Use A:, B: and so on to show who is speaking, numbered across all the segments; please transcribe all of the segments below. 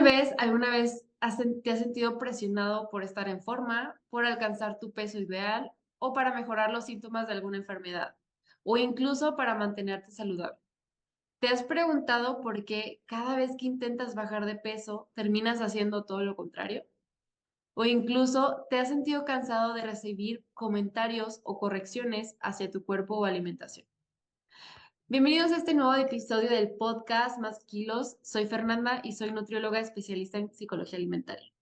A: Tal vez alguna vez te has sentido presionado por estar en forma, por alcanzar tu peso ideal o para mejorar los síntomas de alguna enfermedad o incluso para mantenerte saludable. ¿Te has preguntado por qué cada vez que intentas bajar de peso terminas haciendo todo lo contrario? O incluso te has sentido cansado de recibir comentarios o correcciones hacia tu cuerpo o alimentación. Bienvenidos a este nuevo episodio del podcast Más Kilos. Soy Fernanda y soy nutrióloga especialista en psicología alimentaria.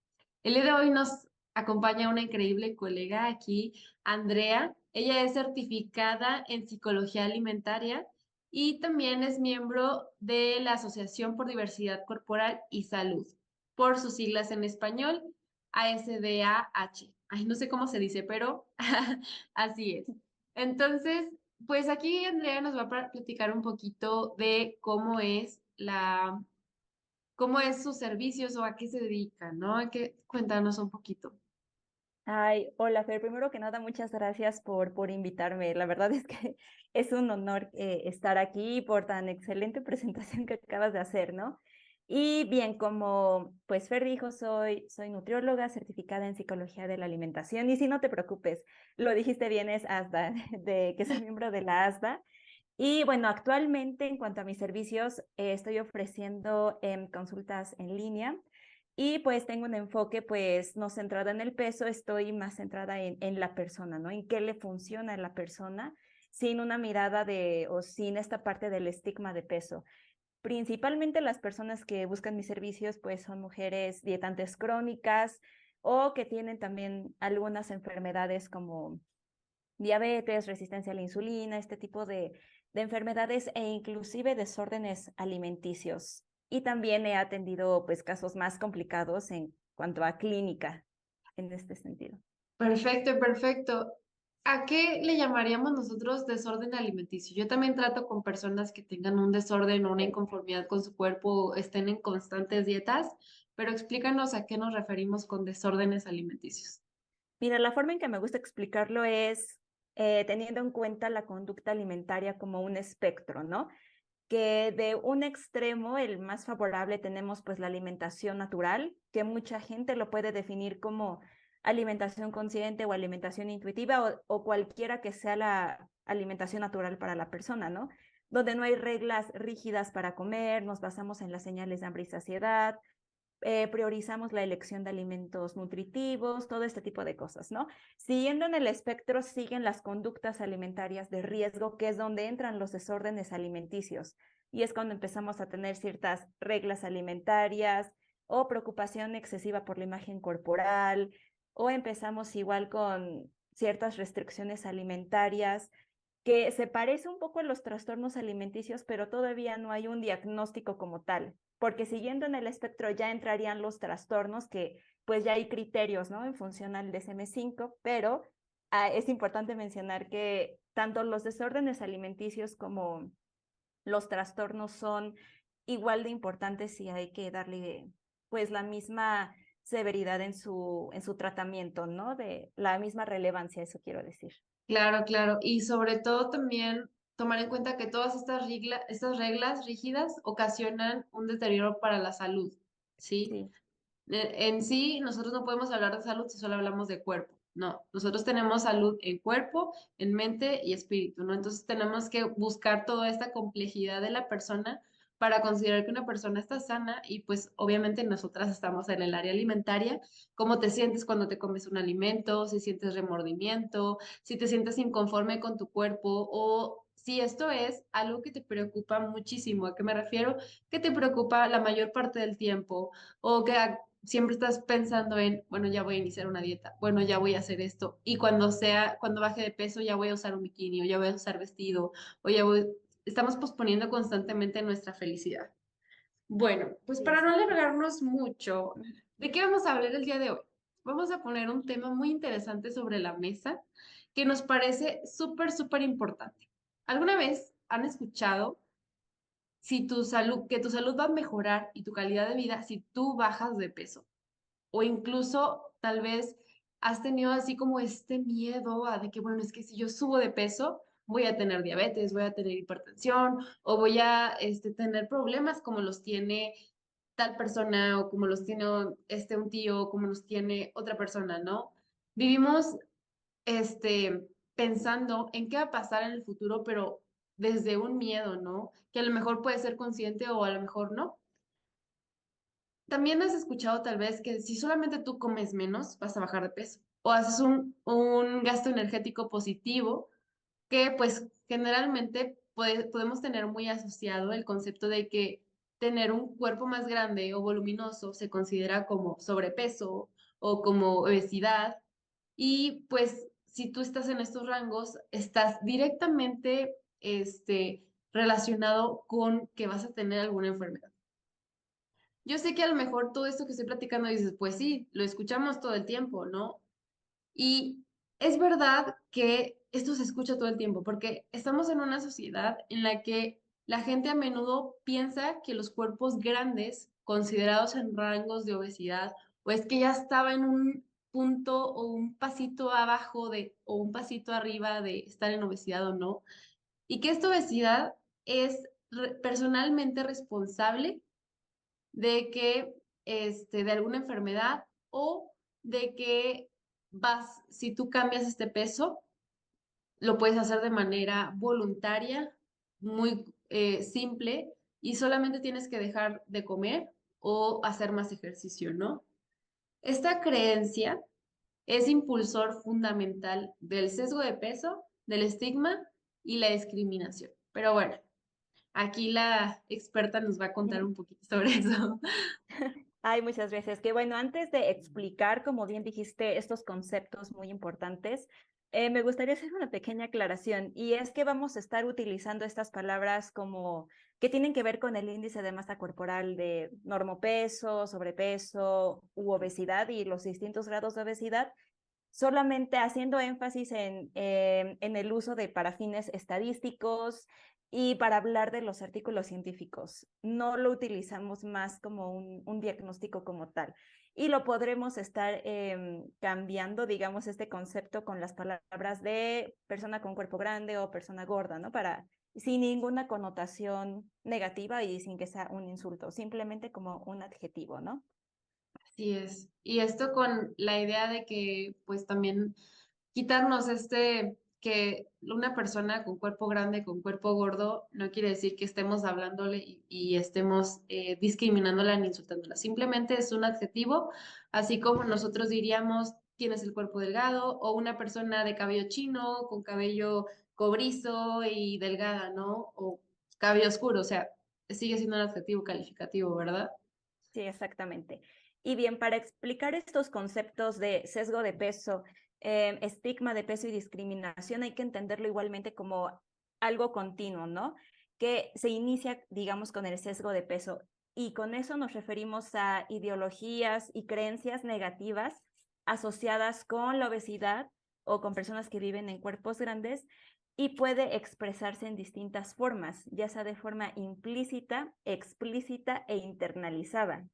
A: El día de hoy nos acompaña una increíble colega aquí, Andrea. Ella es certificada en psicología alimentaria y también es miembro de la Asociación por Diversidad Corporal y Salud, por sus siglas en español, ASDAH. Ay, no sé cómo se dice, pero así es. Entonces, pues aquí Andrea nos va a platicar un poquito de cómo es sus servicios o a qué se dedica, ¿no? Cuéntanos un poquito.
B: Ay, hola Fer, primero que nada, muchas gracias por invitarme. La verdad es que es un honor estar aquí por tan excelente presentación que acabas de hacer, ¿no? Y bien, como pues Fer dijo, soy nutrióloga certificada en psicología de la alimentación y si no te preocupes, lo dijiste bien, es ASDA, de que soy miembro de la ASDA. Y bueno, actualmente en cuanto a mis servicios, estoy ofreciendo consultas en línea y pues tengo un enfoque pues no centrada en el peso, estoy más centrada en la persona, ¿no? En qué le funciona a la persona sin una mirada o sin esta parte del estigma de peso. Principalmente las personas que buscan mis servicios pues son mujeres dietantes crónicas o que tienen también algunas enfermedades como diabetes, resistencia a la insulina, este tipo de enfermedades e inclusive desórdenes alimenticios. Y también he atendido pues casos más complicados en cuanto a clínica en este sentido.
A: Perfecto, perfecto. ¿A qué le llamaríamos nosotros desorden alimenticio? Yo también trato con personas que tengan un desorden o una inconformidad con su cuerpo o estén en constantes dietas, pero explícanos a qué nos referimos con desórdenes alimenticios.
B: Mira, la forma en que me gusta explicarlo es teniendo en cuenta la conducta alimentaria como un espectro, ¿no? Que de un extremo, el más favorable, tenemos pues la alimentación natural, que mucha gente lo puede definir como alimentación consciente o alimentación intuitiva o cualquiera que sea la alimentación natural para la persona, ¿no? Donde no hay reglas rígidas para comer, nos basamos en las señales de hambre y saciedad, priorizamos la elección de alimentos nutritivos, todo este tipo de cosas, ¿no? Siguiendo en el espectro, siguen las conductas alimentarias de riesgo, que es donde entran los desórdenes alimenticios. Y es cuando empezamos a tener ciertas reglas alimentarias o preocupación excesiva por la imagen corporal, o empezamos igual con ciertas restricciones alimentarias que se parece un poco a los trastornos alimenticios, pero todavía no hay un diagnóstico como tal, porque siguiendo en el espectro ya entrarían los trastornos que pues ya hay criterios, ¿no? En función al DSM-5, pero es importante mencionar que tanto los desórdenes alimenticios como los trastornos son igual de importantes y hay que darle pues la misma severidad en su tratamiento, ¿no? De la misma relevancia, eso quiero decir.
A: Claro, claro. Y sobre todo también tomar en cuenta que todas estas reglas rígidas ocasionan un deterioro para la salud, ¿sí?
B: Sí.
A: En sí, nosotros no podemos hablar de salud si solo hablamos de cuerpo. No, nosotros tenemos salud en cuerpo, en mente y espíritu, ¿no? Entonces tenemos que buscar toda esta complejidad de la persona para considerar que una persona está sana y pues obviamente nosotras estamos en el área alimentaria. ¿Cómo te sientes cuando te comes un alimento? Si sientes remordimiento, si te sientes inconforme con tu cuerpo o si esto es algo que te preocupa muchísimo. ¿A qué me refiero? Que te preocupa la mayor parte del tiempo o que siempre estás pensando en, bueno, ya voy a iniciar una dieta, bueno, ya voy a hacer esto, y cuando baje de peso ya voy a usar un bikini, o ya voy a usar vestido, estamos posponiendo constantemente nuestra felicidad. Bueno, pues
B: Sí,
A: para no
B: exacto.
A: alargarnos mucho, ¿de qué vamos a hablar el día de hoy? Vamos a poner un tema muy interesante sobre la mesa que nos parece súper, súper importante. ¿Alguna vez han escuchado que tu salud va a mejorar y tu calidad de vida si tú bajas de peso? O incluso tal vez has tenido así como este miedo a de que, bueno, es que si yo subo de peso, voy a tener diabetes, voy a tener hipertensión o voy a tener problemas como los tiene tal persona o como los tiene un tío o como los tiene otra persona, ¿no? Vivimos pensando en qué va a pasar en el futuro, pero desde un miedo, ¿no? Que a lo mejor puede ser consciente o a lo mejor no. También has escuchado tal vez que si solamente tú comes menos, vas a bajar de peso o haces un gasto energético positivo que pues generalmente podemos tener muy asociado el concepto de que tener un cuerpo más grande o voluminoso se considera como sobrepeso o como obesidad. Y pues si tú estás en estos rangos, estás directamente relacionado con que vas a tener alguna enfermedad. Yo sé que a lo mejor todo esto que estoy platicando dices, pues sí, lo escuchamos todo el tiempo, ¿no? Y es verdad que esto se escucha todo el tiempo, porque estamos en una sociedad en la que la gente a menudo piensa que los cuerpos grandes, considerados en rangos de obesidad, o es que ya estaba en un punto o un pasito abajo de, o un pasito arriba de estar en obesidad o no, y que esta obesidad es personalmente responsable de que, de alguna enfermedad o de que si tú cambias este peso, lo puedes hacer de manera voluntaria, muy simple, y solamente tienes que dejar de comer o hacer más ejercicio, ¿no? Esta creencia es impulsor fundamental del sesgo de peso, del estigma y la discriminación. Pero bueno, aquí la experta nos va a contar un poquito sobre eso.
B: Hay muchas veces que, bueno, antes de explicar, como bien dijiste, estos conceptos muy importantes, me gustaría hacer una pequeña aclaración y es que vamos a estar utilizando estas palabras como que tienen que ver con el índice de masa corporal de normopeso, sobrepeso u obesidad y los distintos grados de obesidad, solamente haciendo énfasis en el uso de para fines estadísticos y para hablar de los artículos científicos. No lo utilizamos más como un diagnóstico como tal. Y lo podremos estar cambiando, digamos, este concepto con las palabras de persona con cuerpo grande o persona gorda, ¿no? Para, sin ninguna connotación negativa y sin que sea un insulto, simplemente como un adjetivo, ¿no?
A: Así es. Y esto con la idea de que, pues también quitarnos que una persona con cuerpo grande, con cuerpo gordo, no quiere decir que estemos hablándole y estemos discriminándola ni insultándola. Simplemente es un adjetivo, así como nosotros diríamos, tienes el cuerpo delgado, o una persona de cabello chino, con cabello cobrizo y delgada, ¿no? O cabello oscuro, o sea, sigue siendo un adjetivo calificativo, ¿verdad?
B: Sí, exactamente. Y bien, para explicar estos conceptos de sesgo de peso, estigma de peso y discriminación, hay que entenderlo igualmente como algo continuo, ¿no? Que se inicia, digamos, con el sesgo de peso. Y con eso nos referimos a ideologías y creencias negativas asociadas con la obesidad o con personas que viven en cuerpos grandes y puede expresarse en distintas formas, ya sea de forma implícita, explícita e internalizada.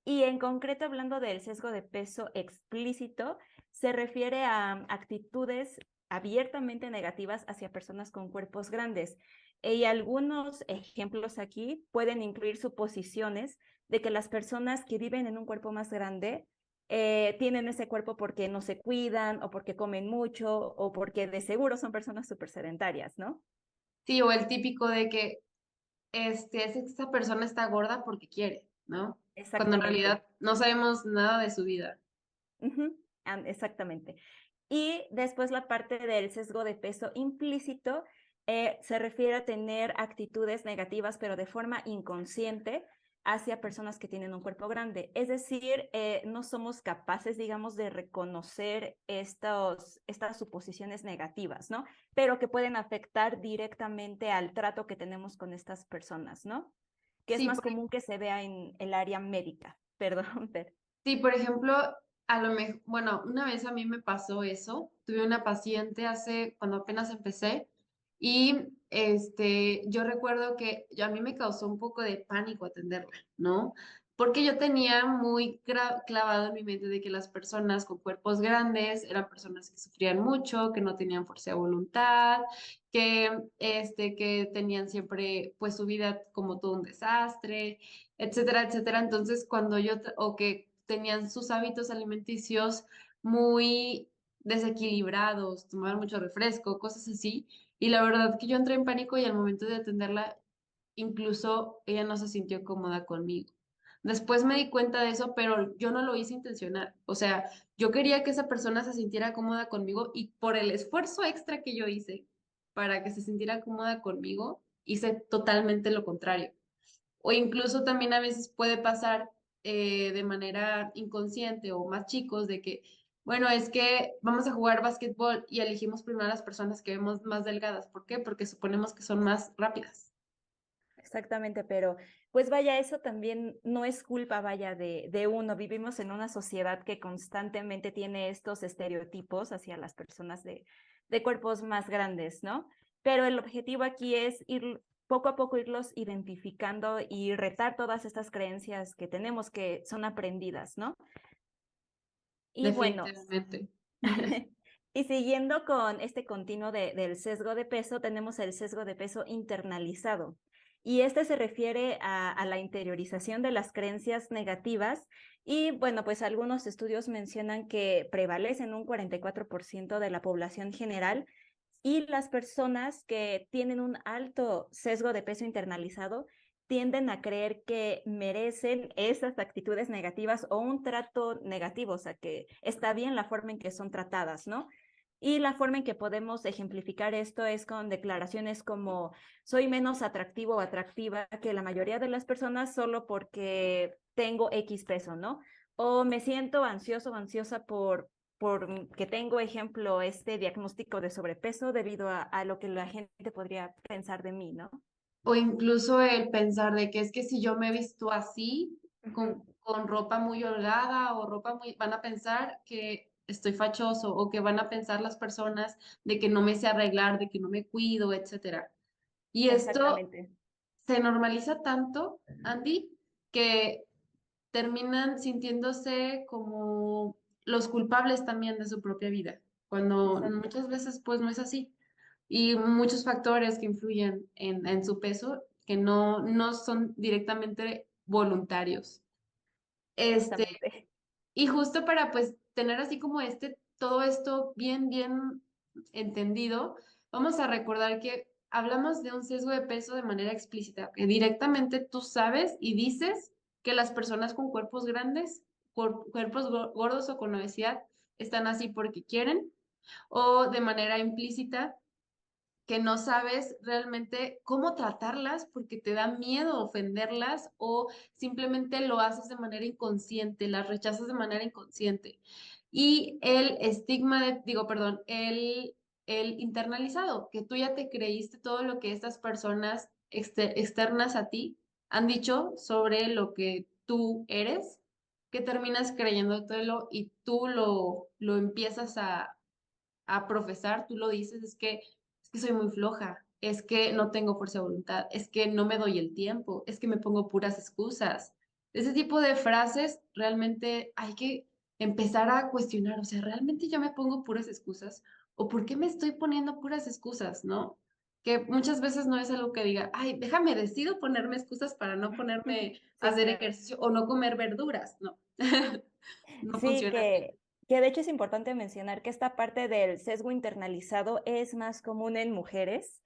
B: Y en concreto, hablando del sesgo de peso explícito, se refiere a actitudes abiertamente negativas hacia personas con cuerpos grandes. Y algunos ejemplos aquí pueden incluir suposiciones de que las personas que viven en un cuerpo más grande tienen ese cuerpo porque no se cuidan o porque comen mucho o porque de seguro son personas súper sedentarias, ¿no?
A: Sí, o el típico de que esta persona está gorda porque quiere, ¿no? Cuando en
B: Exactamente.
A: realidad no sabemos nada de su vida.
B: Ujú, exactamente. Y después la parte del sesgo de peso implícito se refiere a tener actitudes negativas, pero de forma inconsciente hacia personas que tienen un cuerpo grande. Es decir, no somos capaces, digamos, de reconocer estas suposiciones negativas, ¿no? Pero que pueden afectar directamente al trato que tenemos con estas personas, ¿no? Que es
A: Sí,
B: más común que se vea en el área médica. Perdón, pero.
A: sí, por ejemplo, a lo mejor, bueno, una vez a mí me pasó eso. Tuve una paciente cuando apenas empecé, y yo recuerdo que a mí me causó un poco de pánico atenderla, ¿no? porque yo tenía muy clavado en mi mente de que las personas con cuerpos grandes eran personas que sufrían mucho, que no tenían fuerza de voluntad, que tenían siempre pues su vida como todo un desastre, etcétera, etcétera. Entonces, o que tenían sus hábitos alimenticios muy desequilibrados, tomaban mucho refresco, cosas así. Y la verdad que yo entré en pánico y al momento de atenderla, incluso ella no se sintió cómoda conmigo. Después me di cuenta de eso, pero yo no lo hice intencional. O sea, yo quería que esa persona se sintiera cómoda conmigo y por el esfuerzo extra que yo hice para que se sintiera cómoda conmigo, hice totalmente lo contrario. O incluso también a veces puede pasar de manera inconsciente o más chicos de que, bueno, es que vamos a jugar básquetbol y elegimos primero a las personas que vemos más delgadas. ¿Por qué? Porque suponemos que son más rápidas.
B: Exactamente, pero pues vaya, eso también no es culpa, vaya, de uno. Vivimos en una sociedad que constantemente tiene estos estereotipos hacia las personas de cuerpos más grandes, ¿no? Pero el objetivo aquí es ir poco a poco irlos identificando y retar todas estas creencias que tenemos que son aprendidas, ¿no? Y bueno,
A: Definitivamente.
B: y siguiendo con este continuo del sesgo de peso, tenemos el sesgo de peso internalizado. Y este se refiere a la interiorización de las creencias negativas. Y bueno, pues algunos estudios mencionan que prevalecen un 44% de la población general y las personas que tienen un alto sesgo de peso internalizado tienden a creer que merecen esas actitudes negativas o un trato negativo, o sea, que está bien la forma en que son tratadas, ¿no? Y la forma en que podemos ejemplificar esto es con declaraciones como soy menos atractivo o atractiva que la mayoría de las personas solo porque tengo X peso, ¿no? O me siento ansioso o ansiosa por que tengo, ejemplo, este diagnóstico de sobrepeso debido a lo que la gente podría pensar de mí, ¿no?
A: O incluso el pensar de que es que si yo me he visto así,
B: Ujú.
A: con ropa muy holgada o ropa muy, van a pensar que estoy fachoso o que van a pensar las personas de que no me sé arreglar, de que no me cuido, etcétera. Y esto
B: Exactamente,
A: se normaliza tanto, Andy, que terminan sintiéndose como los culpables también de su propia vida, cuando
B: exacto.
A: muchas veces pues no es así. Y muchos factores que influyen en su peso que no son directamente voluntarios. Este,
B: Justamente.
A: y justo para pues tener así como todo esto bien entendido, vamos a recordar que hablamos de un sesgo de peso de manera explícita, que directamente tú sabes y dices que las personas con cuerpos grandes, cuerpos gordos o con obesidad están así porque quieren, o de manera implícita que no sabes realmente cómo tratarlas porque te da miedo ofenderlas o simplemente lo haces de manera inconsciente, las rechazas de manera inconsciente. Y el estigma digo, perdón, el internalizado, que tú ya te creíste todo lo que estas personas externas a ti han dicho sobre lo que tú eres, que terminas creyéndotelo y tú lo empiezas a profesar, tú lo dices, es que soy muy floja, es que no tengo fuerza de voluntad, es que no me doy el tiempo, es que me pongo puras excusas. Ese tipo de frases realmente hay que empezar a cuestionar, o sea, ¿realmente yo me pongo puras excusas? ¿O por qué me estoy poniendo puras excusas, no? Que muchas veces no es algo que diga, ay, déjame, decido ponerme excusas para no ponerme a
B: Sí,
A: hacer
B: claro.
A: ejercicio o no comer verduras, no. No
B: Sí,
A: funciona así.
B: que de hecho es importante mencionar que esta parte del sesgo internalizado es más común en mujeres,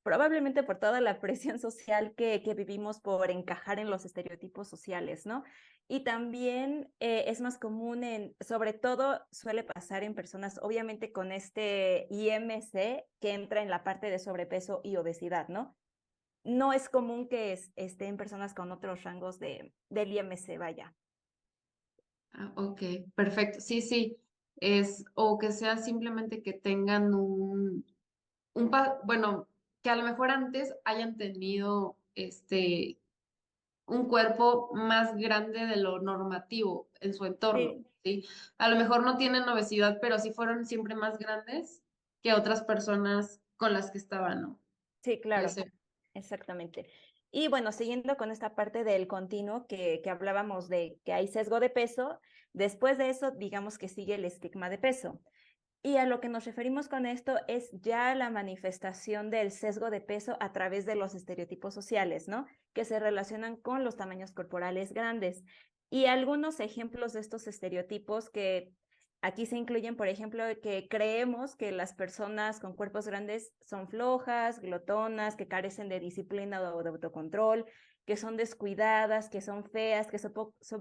B: probablemente por toda la presión social que vivimos por encajar en los estereotipos sociales, ¿no? Y también es más común sobre todo suele pasar en personas, obviamente con este IMC que entra en la parte de sobrepeso y obesidad, ¿no? No es común que estén personas con otros rangos del IMC, vaya.
A: Ah, ok, perfecto. Sí, sí. O que sea simplemente que tengan bueno, que a lo mejor antes hayan tenido un cuerpo más grande de lo normativo en su entorno,
B: Sí,
A: ¿sí? A lo mejor no tienen obesidad, pero sí fueron siempre más grandes que otras personas con las que estaban, ¿no?
B: sí,
A: Puede
B: claro.
A: ser.
B: Exactamente. Y bueno, siguiendo con esta parte del continuo que hablábamos de que hay sesgo de peso, después de eso, digamos que sigue el estigma de peso. Y a lo que nos referimos con esto es ya la manifestación del sesgo de peso a través de los estereotipos sociales, ¿no? Que se relacionan con los tamaños corporales grandes. Y algunos ejemplos de estos estereotipos que aquí se incluyen, por ejemplo, que creemos que las personas con cuerpos grandes son flojas, glotonas, que carecen de disciplina o de autocontrol, que son descuidadas, que son feas, que son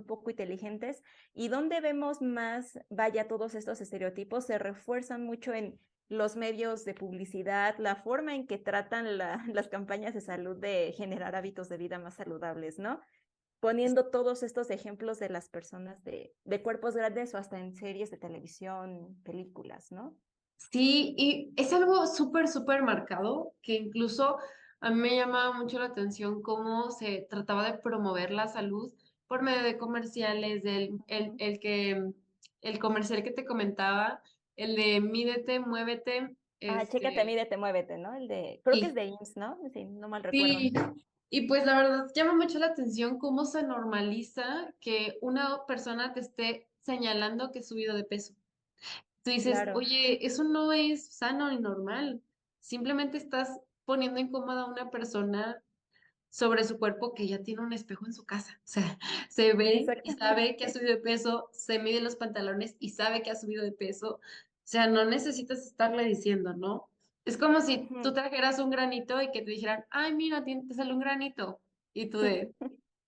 B: poco inteligentes. Y donde vemos más, vaya, todos estos estereotipos se refuerzan mucho en los medios de publicidad, la forma en que tratan las campañas de salud de generar hábitos de vida más saludables, ¿no? Poniendo todos estos ejemplos de las personas de cuerpos grandes o hasta en series de televisión, películas, ¿no?
A: Sí, y es algo súper, súper marcado, que incluso a mí me llamaba mucho la atención cómo se trataba de promover la salud por medio de comerciales,
B: Ujú.
A: el comercial que te comentaba, el de mídete, muévete,
B: Ah, chécate, mídete, muévete, ¿no? El de, creo que es
A: sí,
B: de IMSS, ¿no? Sí, no mal recuerdo.
A: sí, y pues la verdad llama mucho la atención cómo se normaliza que una persona te esté señalando que ha subido de peso. Tú dices,
B: Claro,
A: oye, eso no es sano ni normal. Simplemente estás poniendo incómoda a una persona sobre su cuerpo que ya tiene un espejo en su casa. O sea, se ve y sabe que ha
B: exactamente.
A: subido de peso, se mide los pantalones y sabe que ha subido de peso. O sea, no necesitas estarle diciendo, ¿no? Es como si tú
B: Ujú.
A: trajeras un granito y que te dijeran, ay, mira, te sale un granito. Y tú de,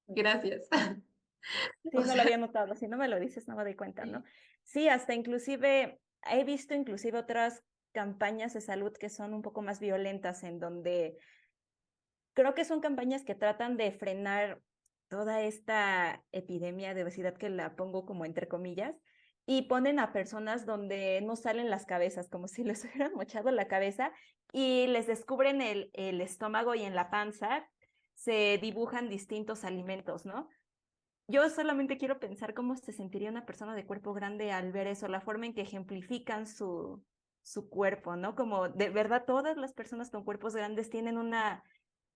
A: gracias.
B: Sí,
A: O
B: no lo
A: sea,
B: había notado. Si no me lo dices, no me doy cuenta, ¿no?
A: sí.
B: Sí, hasta inclusive he visto inclusive otras campañas de salud que son un poco más violentas, en donde creo que son campañas que tratan de frenar toda esta epidemia de obesidad, que la pongo como entre comillas, y ponen a personas donde no salen las cabezas, como si les hubieran mochado la cabeza, y les descubren el estómago, y en la panza se dibujan distintos alimentos, ¿no? Yo solamente quiero pensar cómo se sentiría una persona de cuerpo grande al ver eso, la forma en que ejemplifican su cuerpo, ¿no? Como de verdad todas las personas con cuerpos grandes tienen una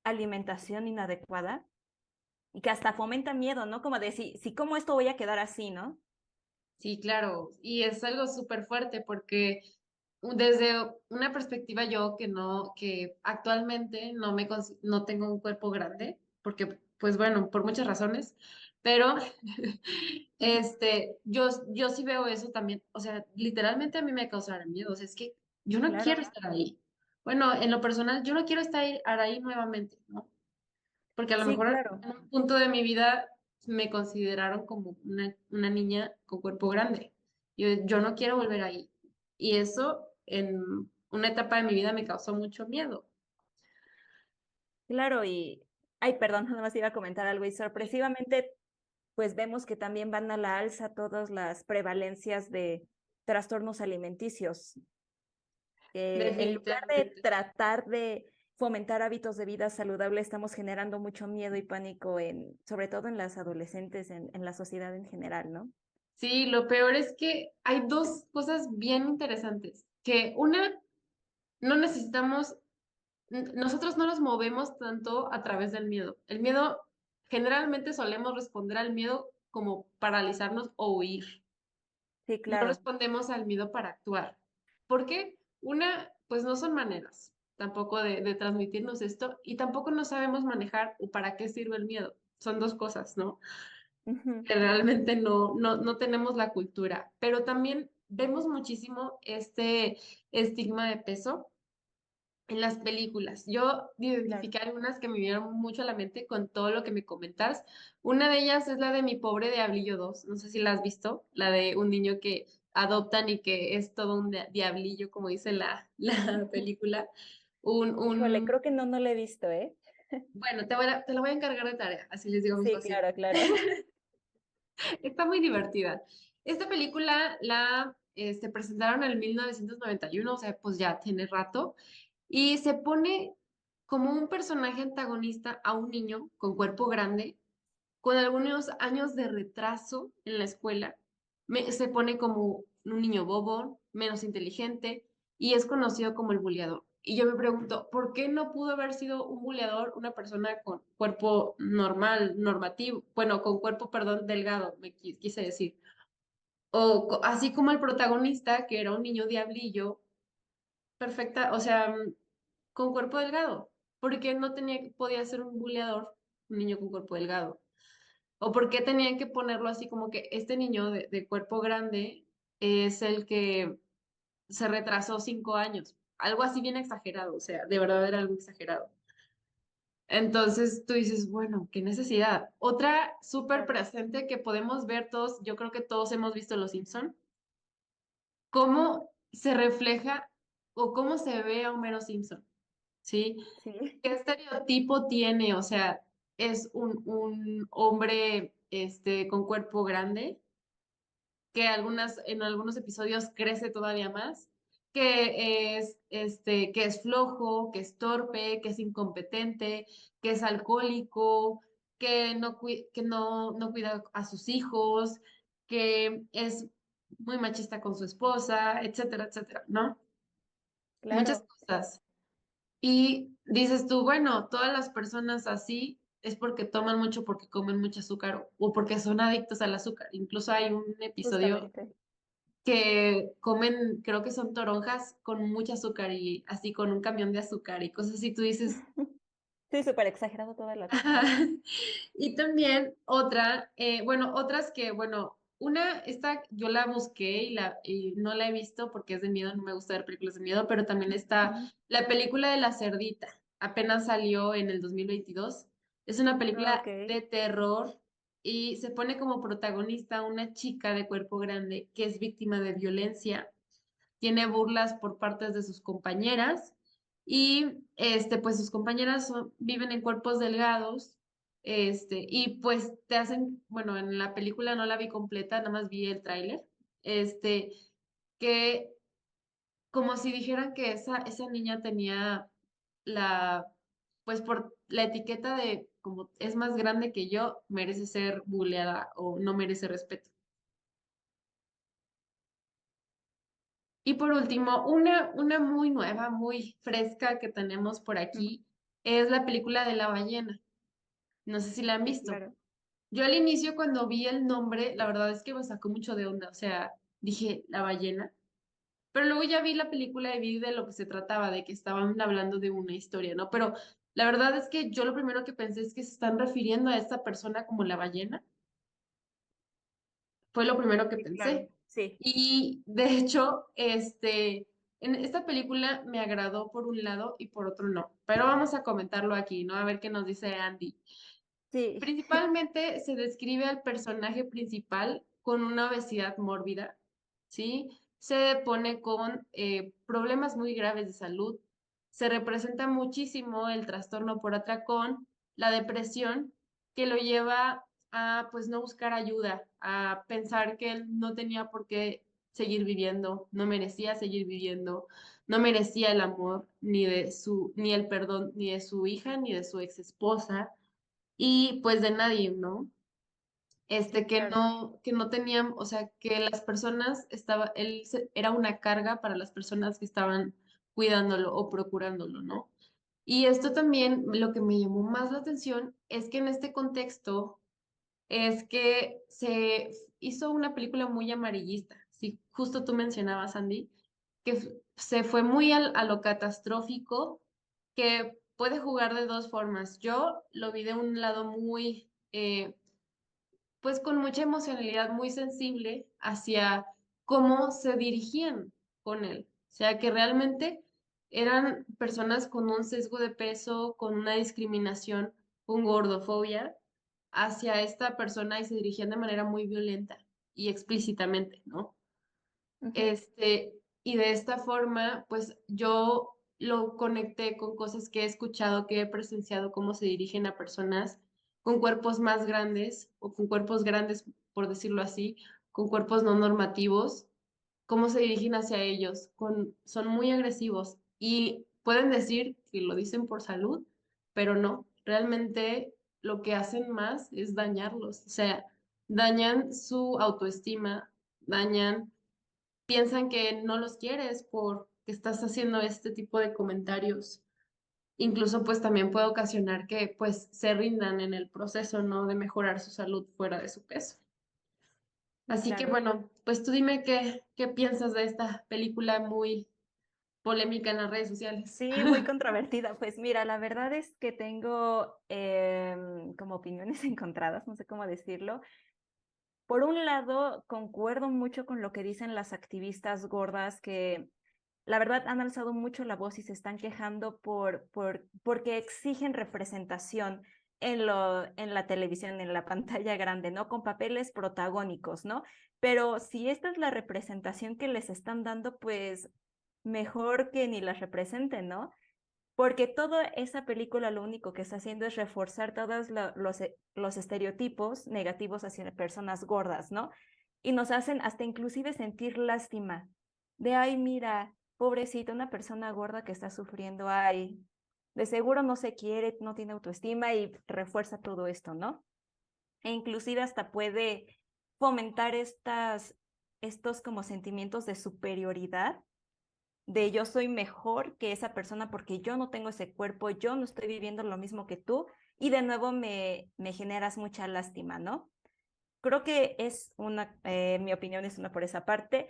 B: alimentación inadecuada y que hasta fomenta miedo, ¿no? Como de si como esto voy a quedar así, ¿no?
A: Sí, claro, y es algo súper fuerte porque desde una perspectiva yo que actualmente no tengo un cuerpo grande, porque pues bueno, por muchas razones, pero yo sí veo eso también, o sea, literalmente a mí me causa miedo, o sea, es que yo no quiero
B: Claro,
A: estar ahí. Bueno, en lo personal, yo no quiero estar ahí nuevamente, ¿no? Porque a lo
B: sí,
A: mejor
B: claro.
A: en un punto de mi vida me consideraron como una niña con cuerpo grande. Yo no quiero volver ahí. Y eso en una etapa de mi vida me causó mucho miedo.
B: Claro, y, ay, perdón, nada más iba a comentar algo, y
A: Sí.
B: sorpresivamente, pues vemos que también van a la alza todas las prevalencias de trastornos alimenticios, que en lugar de
A: Definitivamente.
B: tratar de fomentar hábitos de vida saludable, estamos generando mucho miedo y pánico sobre todo en las adolescentes, en la sociedad en general, ¿no?
A: Sí, lo peor es que hay dos cosas bien interesantes. Que una, no necesitamos, nosotros no nos movemos tanto a través del miedo. El miedo, generalmente solemos responder al miedo como paralizarnos o huir.
B: Sí,
A: No
B: claro.
A: respondemos al miedo para actuar. ¿Por qué? Una, pues no son maneras tampoco de transmitirnos esto y tampoco no sabemos manejar o para qué sirve el miedo. Son dos cosas, ¿no?
B: Ujú.
A: Que realmente no tenemos la cultura, pero también vemos muchísimo este estigma de peso en las películas. Yo
B: Claro.
A: identifiqué algunas que me vinieron mucho a la mente con todo lo que me comentas. Una de ellas es la de Mi pobre Diablillo 2. No sé si la has visto, la de un niño que adoptan y que es todo un diablillo, como dice la película.
B: Híjole,
A: Un,
B: creo que no lo he visto, ¿eh?
A: bueno, te la voy a encargar de tarea, así les digo a mis
B: Sí,
A: pacientes.
B: claro, claro.
A: Está muy divertida. Esta película la presentaron en el 1991, o sea, pues ya tiene rato, y se pone como un personaje antagonista a un niño con cuerpo grande, con algunos años de retraso en la escuela. Se pone como un niño bobo, menos inteligente, y es conocido como el buleador. Y yo me pregunto, ¿por qué no pudo haber sido un buleador una persona con cuerpo normal, normativo? Bueno, con cuerpo, perdón, delgado, quise decir. O así como el protagonista, que era un niño diablillo, perfecta, o sea, con cuerpo delgado. ¿Por qué no podía ser un buleador un niño con cuerpo delgado? ¿O por qué tenían que ponerlo así como que este niño de cuerpo grande es el que se retrasó 5 años? Algo así bien exagerado, o sea, de verdad era algo exagerado. Entonces tú dices, bueno, qué necesidad. Otra súper
B: Claro.
A: presente que podemos ver todos, yo creo que todos hemos visto Los Simpson, cómo se refleja o cómo se ve a Homero Simpson, ¿sí?
B: Sí,
A: ¿Qué estereotipo tiene? O sea, es un hombre con cuerpo grande, que en algunos episodios crece todavía más, que es flojo, que es torpe, que es incompetente, que es alcohólico, que no cuida a sus hijos, que es muy machista con su esposa, etcétera, etcétera, ¿no? Muchas
B: claro.
A: cosas. Y dices tú, bueno, todas las personas así es porque toman mucho, porque comen mucho azúcar o porque son adictos al azúcar. Incluso hay un episodio
B: Justamente.
A: que comen, creo que son toronjas con mucho azúcar y así con un camión de azúcar y cosas así. Tú dices,
B: Sí, súper exagerado toda la cosa.
A: ajá. Y también otra, bueno, otras que, bueno, esta yo la busqué y no la he visto porque es de miedo, no me gusta ver películas de miedo, pero también está
B: Ujú.
A: la película de La Cerdita, apenas salió en el 2022. Es una
B: Ah,
A: película
B: ok.
A: de terror y se pone como protagonista una chica de cuerpo grande que es víctima de violencia, tiene burlas por partes de sus compañeras y pues sus compañeras viven en cuerpos delgados, y pues te hacen, bueno, en la película no la vi completa, nada más vi el tráiler, este, que como si dijeran que esa niña tenía la, pues por la etiqueta de como es más grande que yo, merece ser bulleada o no merece respeto. Y por último, una muy nueva, muy fresca que tenemos por
B: Ujú.
A: aquí es la película de la ballena. No sé si la han
B: Sí,
A: visto.
B: claro.
A: Yo al inicio cuando vi el nombre, la verdad es que me sacó mucho de onda. O sea, dije, la ballena. Pero luego ya vi la película y vi de lo que se trataba, de que estaban hablando de una historia, ¿no? Pero la verdad es que yo lo primero que pensé es que se están refiriendo a esta persona como la ballena. Fue lo primero que
B: Sí, claro.
A: pensé.
B: Sí,
A: Y de hecho, en esta película me agradó por un lado y por otro no. Pero vamos a comentarlo aquí, ¿no? A ver qué nos dice Andy.
B: sí.
A: Principalmente se describe al personaje principal con una obesidad mórbida, ¿sí? Se pone con problemas muy graves de salud. Se representa muchísimo el trastorno por atracón, la depresión, que lo lleva a pues no buscar ayuda, a pensar que él no tenía por qué seguir viviendo, no merecía seguir viviendo, no merecía el amor, ni el perdón, ni de su hija, ni de su ex esposa y pues de nadie, ¿no?
B: Sí, claro.
A: Que no tenían, o sea, que las personas era una carga para las personas que estaban cuidándolo o procurándolo, ¿no? Y esto también, lo que me llamó más la atención es que en este contexto es que se hizo una película muy amarillista. Sí, justo tú mencionabas, Andy, que se fue muy a lo catastrófico, que puede jugar de dos formas. Yo lo vi de un lado muy, pues con mucha emocionalidad, muy sensible hacia cómo se dirigían con él. O sea, que realmente eran personas con un sesgo de peso, con una discriminación, con gordofobia hacia esta persona y se dirigían de manera muy violenta y explícitamente, ¿no?
B: Ujú.
A: Y de esta forma, pues yo lo conecté con cosas que he escuchado, que he presenciado, cómo se dirigen a personas con cuerpos más grandes o con cuerpos grandes, por decirlo así, con cuerpos no normativos, cómo se dirigen hacia ellos, son muy agresivos y pueden decir que lo dicen por salud, pero no, realmente lo que hacen más es dañarlos, o sea, dañan su autoestima, dañan piensan que no los quieres que estás haciendo este tipo de comentarios, incluso pues también puede ocasionar que pues se rindan en el proceso, ¿no? De mejorar su salud fuera de su peso.
B: Sí,
A: Así que
B: claro.
A: bueno, pues tú dime qué piensas de esta película muy polémica en las redes sociales.
B: Sí, muy controvertida. Pues mira, la verdad es que tengo como opiniones encontradas, no sé cómo decirlo. Por un lado, concuerdo mucho con lo que dicen las activistas gordas que la verdad han alzado mucho la voz y se están quejando porque exigen representación en la televisión, en la pantalla grande, ¿no? Con papeles protagónicos, ¿no? Pero si esta es la representación que les están dando, pues mejor que ni las representen, ¿no? Porque toda esa película lo único que está haciendo es reforzar todos los estereotipos negativos hacia personas gordas, ¿no? Y nos hacen hasta inclusive sentir lástima de, ay, mira, pobrecita, una persona gorda que está sufriendo, ay, de seguro no se quiere, no tiene autoestima y refuerza todo esto, ¿no? E inclusive hasta puede fomentar estos como sentimientos de superioridad de yo soy mejor que esa persona porque yo no tengo ese cuerpo, yo no estoy viviendo lo mismo que tú y de nuevo me generas mucha lástima, ¿no? Creo que es mi opinión es una por esa parte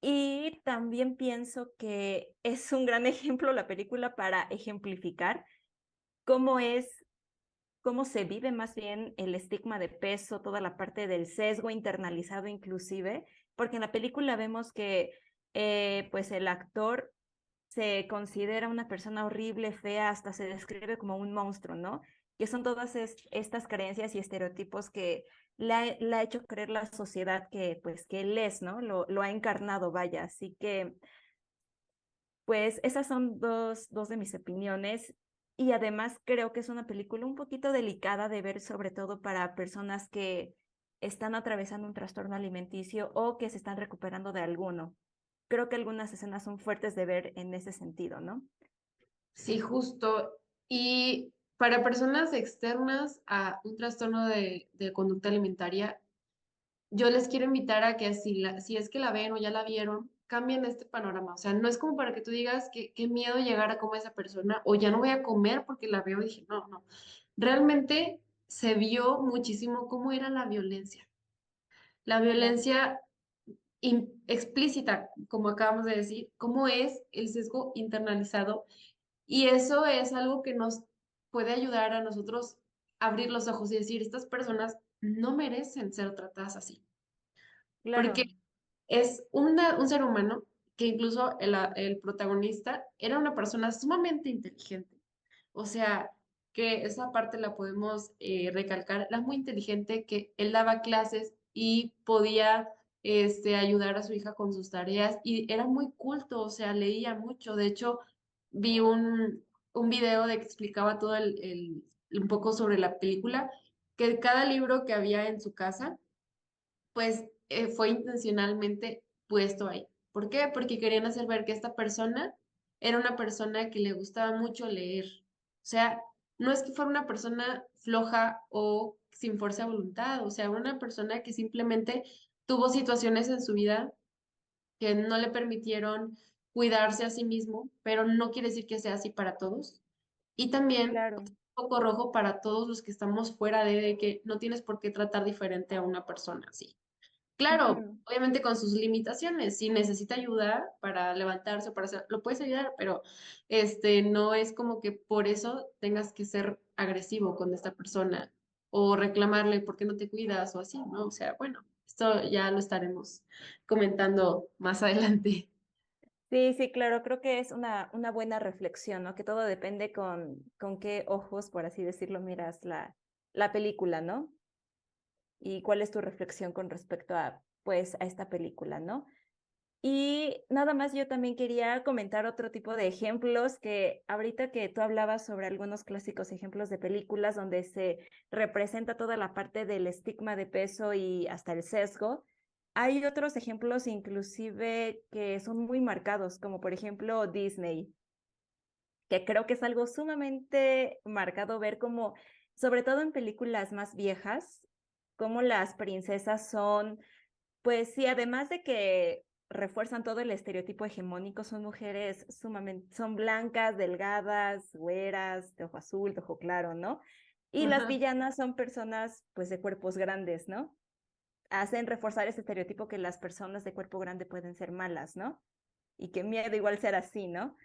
B: y también pienso que es un gran ejemplo la película para ejemplificar cómo es, cómo se vive más bien el estigma de peso, toda la parte del sesgo internalizado inclusive, porque en la película vemos que pues el actor se considera una persona horrible, fea, hasta se describe como un monstruo, ¿no? Que son todas estas creencias y estereotipos que le ha hecho creer la sociedad que, pues, que él es, ¿no? Lo ha encarnado, vaya. Así que, pues, esas son dos de mis opiniones. Y además creo que es una película un poquito delicada de ver, sobre todo para personas que están atravesando un trastorno alimenticio o que se están recuperando de alguno. Creo que algunas escenas son fuertes de ver en ese sentido, ¿no?
A: Sí, justo. Y para personas externas a un trastorno de conducta alimentaria, yo les quiero invitar a que si es que la ven o ya la vieron, cambien este panorama. O sea, no es como para que tú digas que qué miedo llegar a comer a esa persona o ya no voy a comer porque la veo y dije, no, no. Realmente se vio muchísimo cómo era la violencia. La
B: Claro,
A: violencia explícita, como acabamos de decir, cómo es el sesgo internalizado y eso es algo que nos puede ayudar a nosotros a abrir los ojos y decir, estas personas no merecen ser tratadas así, porque
B: claro,
A: es un ser humano que incluso el protagonista era una persona sumamente inteligente. O sea, que esa parte la podemos recalcar. Era muy inteligente, que él daba clases y podía ayudar a su hija con sus tareas y era muy culto, o sea, leía mucho. De hecho, vi un video de que explicaba todo un poco sobre la película, que cada libro que había en su casa pues fue intencionalmente puesto ahí. ¿Por qué? Porque querían hacer ver que esta persona era una persona que le gustaba mucho leer. O sea, no es que fuera una persona floja o sin fuerza de voluntad, o sea, una persona que simplemente tuvo situaciones en su vida que no le permitieron cuidarse a sí mismo, pero no quiere decir que sea así para todos. Y también
B: claro.
A: un poco rojo para todos los que estamos fuera de que no tienes por qué tratar diferente a una persona así. Claro,
B: Ujú.
A: obviamente con sus limitaciones. Si necesita ayuda para levantarse o para hacer, lo puedes ayudar, pero no es como que por eso tengas que ser agresivo con esta persona o reclamarle por qué no te cuidas o así, ¿no? O sea, bueno, esto ya lo estaremos comentando más adelante.
B: Sí, sí, claro, creo que es una buena reflexión, ¿no? Que todo depende con qué ojos, por así decirlo, miras la película, ¿no? Y cuál es tu reflexión con respecto a, pues, a esta película, ¿no? Y nada más yo también quería comentar otro tipo de ejemplos que ahorita que tú hablabas sobre algunos clásicos ejemplos de películas donde se representa toda la parte del estigma de peso y hasta el sesgo, hay otros ejemplos inclusive que son muy marcados, como por ejemplo Disney, que creo que es algo sumamente marcado ver como, sobre todo en películas más viejas, como las princesas son pues sí, además de que refuerzan todo el estereotipo hegemónico, son mujeres sumamente, son blancas, delgadas, güeras, de ojo azul, de ojo claro, ¿no? Y las
A: Ajá.
B: villanas son personas, pues, de cuerpos grandes, ¿no? Hacen reforzar ese estereotipo que las personas de cuerpo grande pueden ser malas, ¿no? Y que miedo igual ser así, ¿no?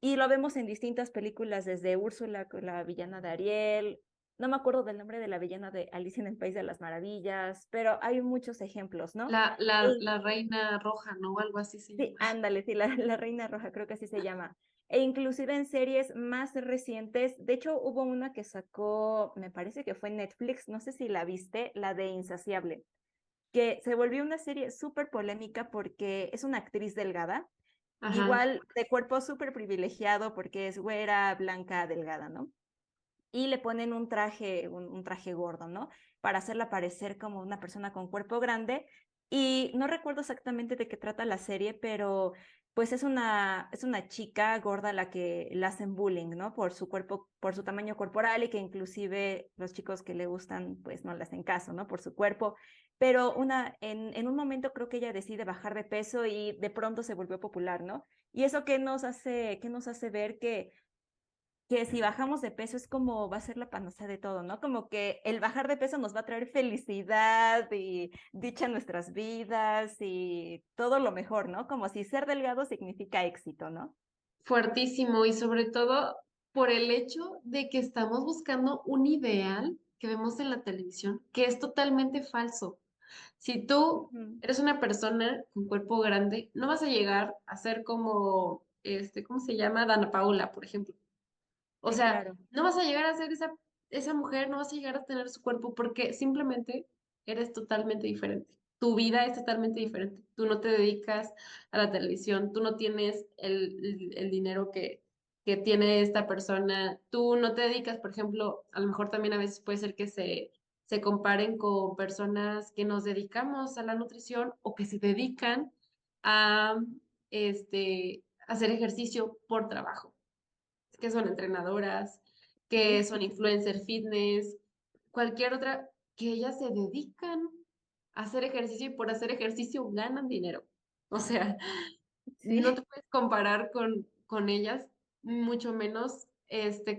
B: Y lo vemos en distintas películas, desde Úrsula, la villana de Ariel, no me acuerdo del nombre de la villana de Alicia en el País de las Maravillas, pero hay muchos ejemplos, ¿no?
A: La reina roja, ¿no? Algo así se
B: Sí,
A: llama.
B: ándale, sí, la Reina Roja, creo que así se llama. E inclusive en series más recientes, de hecho hubo una que sacó, me parece que fue Netflix, no sé si la viste, la de Insaciable, que se volvió una serie súper polémica porque es una actriz delgada,
A: Ajá.
B: igual de cuerpo súper privilegiado porque es güera, blanca, delgada, ¿no? Y le ponen un traje, un traje gordo, ¿no? Para hacerla parecer como una persona con cuerpo grande. Y no recuerdo exactamente de qué trata la serie, pero pues es una chica gorda a la que le hacen bullying, ¿no? Por su cuerpo, por su tamaño corporal y que inclusive los chicos que le gustan, pues no le hacen caso, ¿no? Por su cuerpo. Pero en un momento creo que ella decide bajar de peso y de pronto se volvió popular, ¿no? Y eso qué nos hace ver que si bajamos de peso es como va a ser la panacea de todo, ¿no? Como que el bajar de peso nos va a traer felicidad y dicha en nuestras vidas y todo lo mejor, ¿no? Como si ser delgado significa éxito, ¿no?
A: Fuertísimo y sobre todo por el hecho de que estamos buscando un ideal que vemos en la televisión que es totalmente falso. Si tú
B: Ujú.
A: eres una persona con cuerpo grande, no vas a llegar a ser como, ¿cómo se llama? Dana Paola, por ejemplo. O
B: Sí,
A: sea,
B: claro.
A: no vas a llegar a ser esa mujer, no vas a llegar a tener su cuerpo porque simplemente eres totalmente diferente. Tu vida es totalmente
B: Ujú.
A: diferente. Tú no te dedicas a la televisión, tú no tienes el dinero que tiene esta persona, tú no te dedicas, por ejemplo, a lo mejor también a veces puede ser que se comparen con personas que nos dedicamos a la nutrición o que se dedican a hacer ejercicio por trabajo, que son entrenadoras, que
B: Sí,
A: son influencer fitness, cualquier otra, que ellas se dedican a hacer ejercicio y por hacer ejercicio ganan dinero. O sea, no
B: sí,
A: te puedes comparar con ellas, mucho menos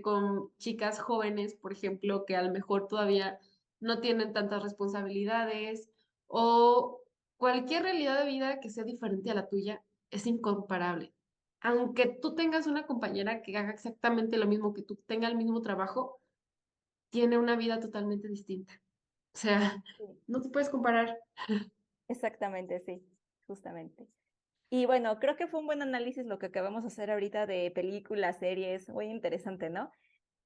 A: con chicas jóvenes, por ejemplo, que a lo mejor todavía no tienen tantas responsabilidades o cualquier realidad de vida que sea diferente a la tuya es incomparable. Aunque tú tengas una compañera que haga exactamente lo mismo que tú, tenga el mismo trabajo, tiene una vida totalmente distinta. O sea,
B: sí,
A: no te puedes comparar.
B: exactamente, sí, justamente. Y bueno, creo que fue un buen análisis lo que acabamos de hacer ahorita de películas, series, muy interesante, ¿no?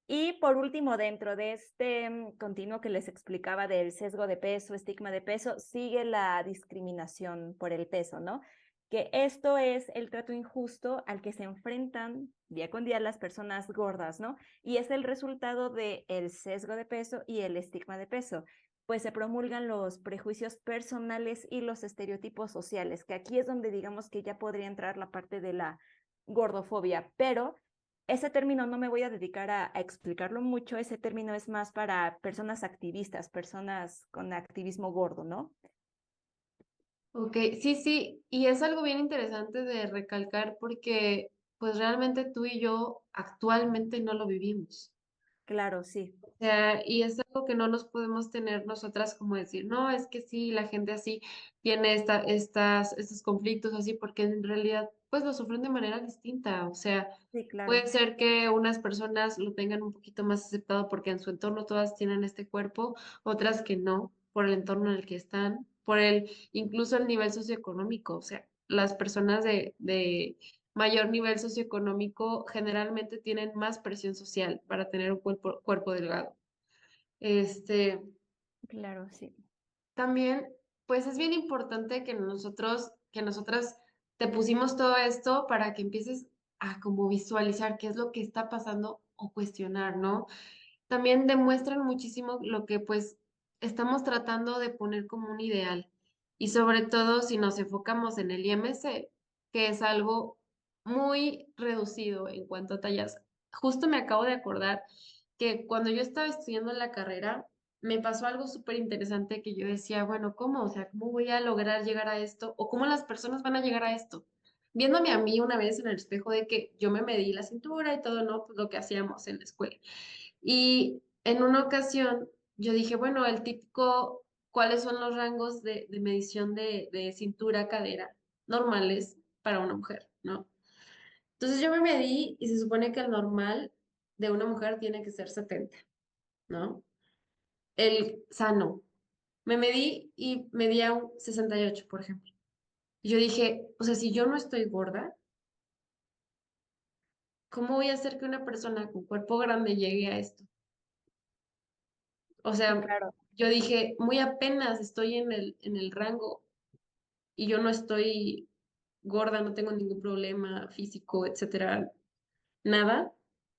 B: Y por último, dentro de este continuo que les explicaba del sesgo de peso, estigma de peso, sigue la discriminación por el peso, ¿no? Que esto es el trato injusto al que se enfrentan día con día las personas gordas, ¿no? Y es el resultado del sesgo de peso y el estigma de peso, pues se promulgan los prejuicios personales y los estereotipos sociales, que aquí es donde digamos que ya podría entrar la parte de la gordofobia, pero ese término no me voy a dedicar a explicarlo mucho, ese término es más para personas activistas, personas con activismo gordo, ¿no?
A: Ok, sí, sí, y es algo bien interesante de recalcar porque pues realmente tú y yo actualmente no lo vivimos.
B: Claro, sí,
A: O sea, y es algo que no nos podemos tener nosotras como decir, no, es que sí, la gente así tiene estos conflictos así, porque en realidad pues lo sufren de manera distinta. O sea,
B: sí, claro,
A: puede ser que unas personas lo tengan un poquito más aceptado porque en su entorno todas tienen este cuerpo, otras que no, por el entorno en el que están, incluso el nivel socioeconómico. O sea, las personas de mayor nivel socioeconómico generalmente tienen más presión social para tener un cuerpo delgado. Este,
B: claro, sí,
A: También, pues es bien importante que nosotras te pusimos todo esto para que empieces a como visualizar qué es lo que está pasando o cuestionar, ¿no? También demuestran muchísimo lo que pues estamos tratando de poner como un ideal. Y sobre todo si nos enfocamos en el IMC, que es algo muy reducido en cuanto a tallas. Justo me acabo de acordar que cuando yo estaba estudiando la carrera, me pasó algo súper interesante que yo decía, bueno, ¿cómo? O sea, ¿cómo voy a lograr llegar a esto? ¿O cómo las personas van a llegar a esto? Viéndome a mí una vez en el espejo de que yo me medí la cintura y todo, ¿no? Pues lo que hacíamos en la escuela. Y en una ocasión yo dije, bueno, el típico, ¿cuáles son los rangos de medición de cintura, cadera normales para una mujer, ¿no? Entonces yo me medí y se supone que el normal de una mujer tiene que ser 70, ¿no? El sano. Me medí y medía un 68, por ejemplo. Y yo dije, o sea, si yo no estoy gorda, ¿cómo voy a hacer que una persona con cuerpo grande llegue a esto? O
B: Sí,
A: sea,
B: claro.
A: yo dije, muy apenas estoy en el rango y yo no estoy gorda, no tengo ningún problema físico, etcétera, nada.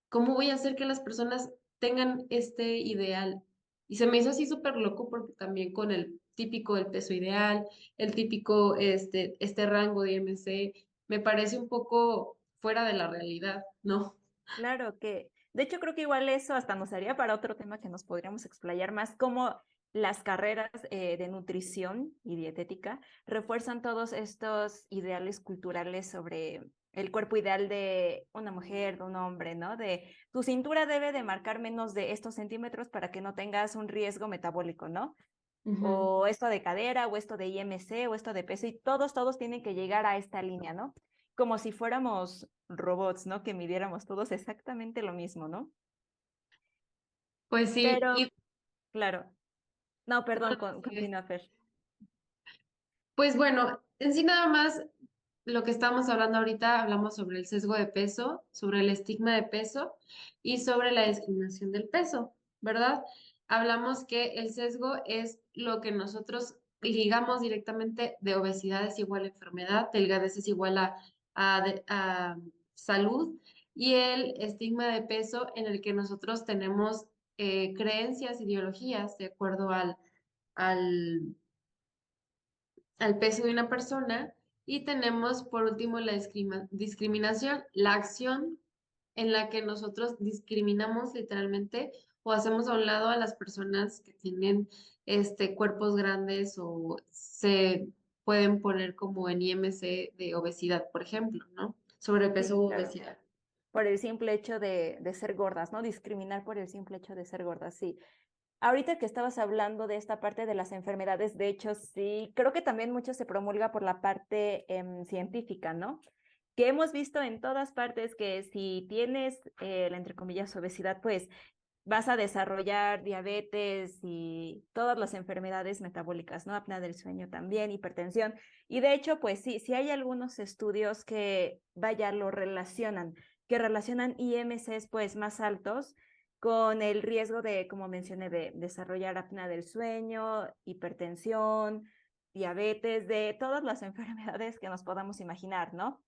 A: ¿Cómo voy a hacer que las personas tengan este ideal? Y se me hizo así súper loco porque también con el típico del peso ideal, el típico este rango de IMC, me parece un poco fuera de la realidad, ¿no?
B: Claro que, de hecho, creo que igual eso hasta nos haría para otro tema que nos podríamos explayar más, cómo las carreras de nutrición y dietética refuerzan todos estos ideales culturales sobre el cuerpo ideal de una mujer, de un hombre, ¿no? De tu cintura debe de marcar menos de estos centímetros para que no tengas un riesgo metabólico, ¿no?
A: Ujú.
B: O esto de cadera, o esto de IMC, o esto de peso, y todos tienen que llegar a esta línea, ¿no? Como si fuéramos robots, ¿no? Que midiéramos todos exactamente lo mismo, ¿no?
A: Pues sí,
B: Pero,
A: y
B: claro, no,
A: no,
B: perdón,
A: no, sigue.
B: continúa, Fer.
A: Pues bueno, en sí nada más lo que estamos hablando ahorita, hablamos sobre el sesgo de peso, sobre el estigma de peso y sobre la discriminación del peso, ¿verdad? Hablamos que el sesgo es lo que nosotros ligamos directamente de obesidad es igual a enfermedad, delgadez es igual a salud y el estigma de peso en el que nosotros tenemos creencias, ideologías de acuerdo al al peso de una persona y tenemos por último la discriminación, la acción en la que nosotros discriminamos literalmente o hacemos a un lado a las personas que tienen cuerpos grandes o se pueden poner como en IMC de obesidad, por ejemplo, ¿no?
B: Sí,
A: Sobrepeso u
B: claro.
A: obesidad.
B: Por el simple hecho de ser gordas, ¿no? Discriminar por el simple hecho de ser gordas, sí. Ahorita que estabas hablando de esta parte de las enfermedades, de hecho, sí, creo que también mucho se promulga por la parte científica, ¿no? Que hemos visto en todas partes que si tienes, la, entre comillas, obesidad, pues vas a desarrollar diabetes y todas las enfermedades metabólicas, ¿no? Apnea del sueño también, hipertensión. Y de hecho, pues sí, sí hay algunos estudios que, vaya, lo relacionan, que relacionan IMCs pues más altos con el riesgo de, como mencioné, de desarrollar apnea del sueño, hipertensión, diabetes, de todas las enfermedades que nos podamos imaginar, ¿no?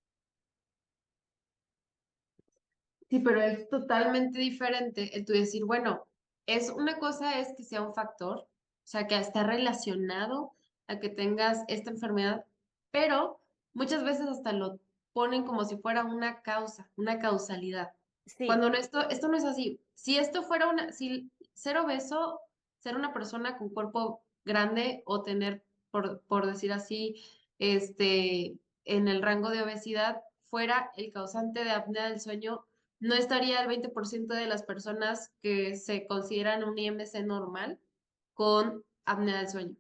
A: Sí, pero es totalmente diferente el tú decir, bueno, es una cosa es que sea un factor, o sea, que está relacionado a que tengas esta enfermedad, pero muchas veces hasta lo ponen como si fuera una causa, una causalidad.
B: Sí,
A: Cuando no, esto no es así. Si esto fuera si ser obeso, ser una persona con cuerpo grande o tener, por decir así, en el rango de obesidad, fuera el causante de apnea del sueño no estaría el 20% de las personas que se consideran un IMC normal con apnea del sueño.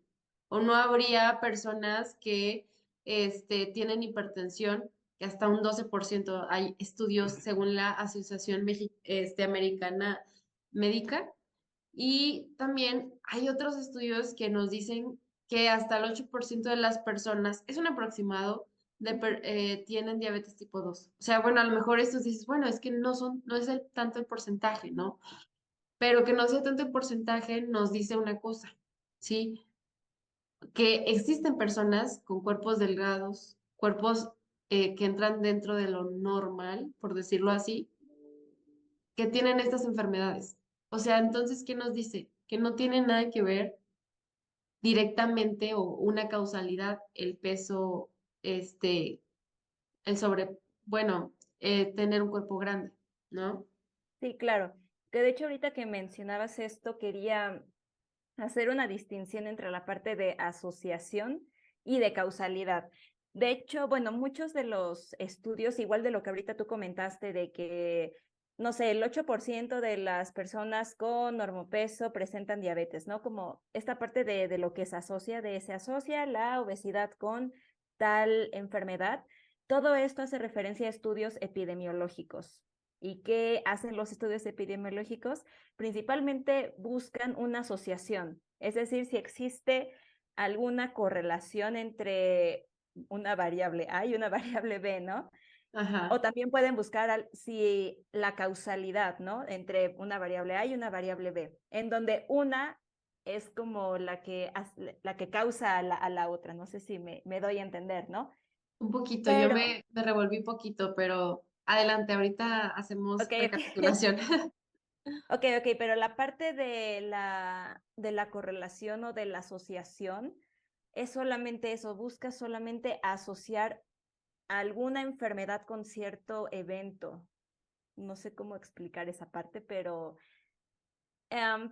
A: O no habría personas que tienen hipertensión, que hasta un 12% hay estudios según la Asociación Americana Médica. Y también hay otros estudios que nos dicen que hasta el 8% de las personas, es un aproximado, tienen diabetes tipo 2. O sea, bueno, a lo mejor estos dices, bueno, es que no es tanto el porcentaje, ¿no? Pero que no sea tanto el porcentaje nos dice una cosa, ¿sí? Que existen personas con cuerpos delgados, cuerpos que entran dentro de lo normal, por decirlo así, que tienen estas enfermedades. O sea, entonces, ¿qué nos dice? Que no tiene nada que ver directamente o una causalidad el peso, este, el sobre, bueno, tener un cuerpo grande, ¿no?
B: sí, claro. Que de hecho ahorita que mencionabas esto, quería hacer una distinción entre la parte de asociación y de causalidad. De hecho, bueno, muchos de los estudios, igual de lo que ahorita tú comentaste, de que, no sé, el 8% de las personas con normopeso presentan diabetes, ¿no? Como esta parte de lo que se asocia la obesidad con tal enfermedad. Todo esto hace referencia a estudios epidemiológicos. ¿Y qué hacen los estudios epidemiológicos? Principalmente buscan una asociación, es decir, si existe alguna correlación entre una variable A y una variable B, ¿no? O
A: Ajá.
B: también pueden buscar si la causalidad, ¿no? Entre una variable A y una variable B, en donde una es como la que causa a la otra. No sé si me doy a entender, ¿no?
A: Un poquito, yo
B: Pero,
A: me revolví poquito, pero adelante, ahorita hacemos
B: ok, ok.
A: recapitulación.
B: Ok, ok, pero la parte de la correlación o de la asociación es solamente eso, busca solamente asociar alguna enfermedad con cierto evento. No sé cómo explicar esa parte, pero,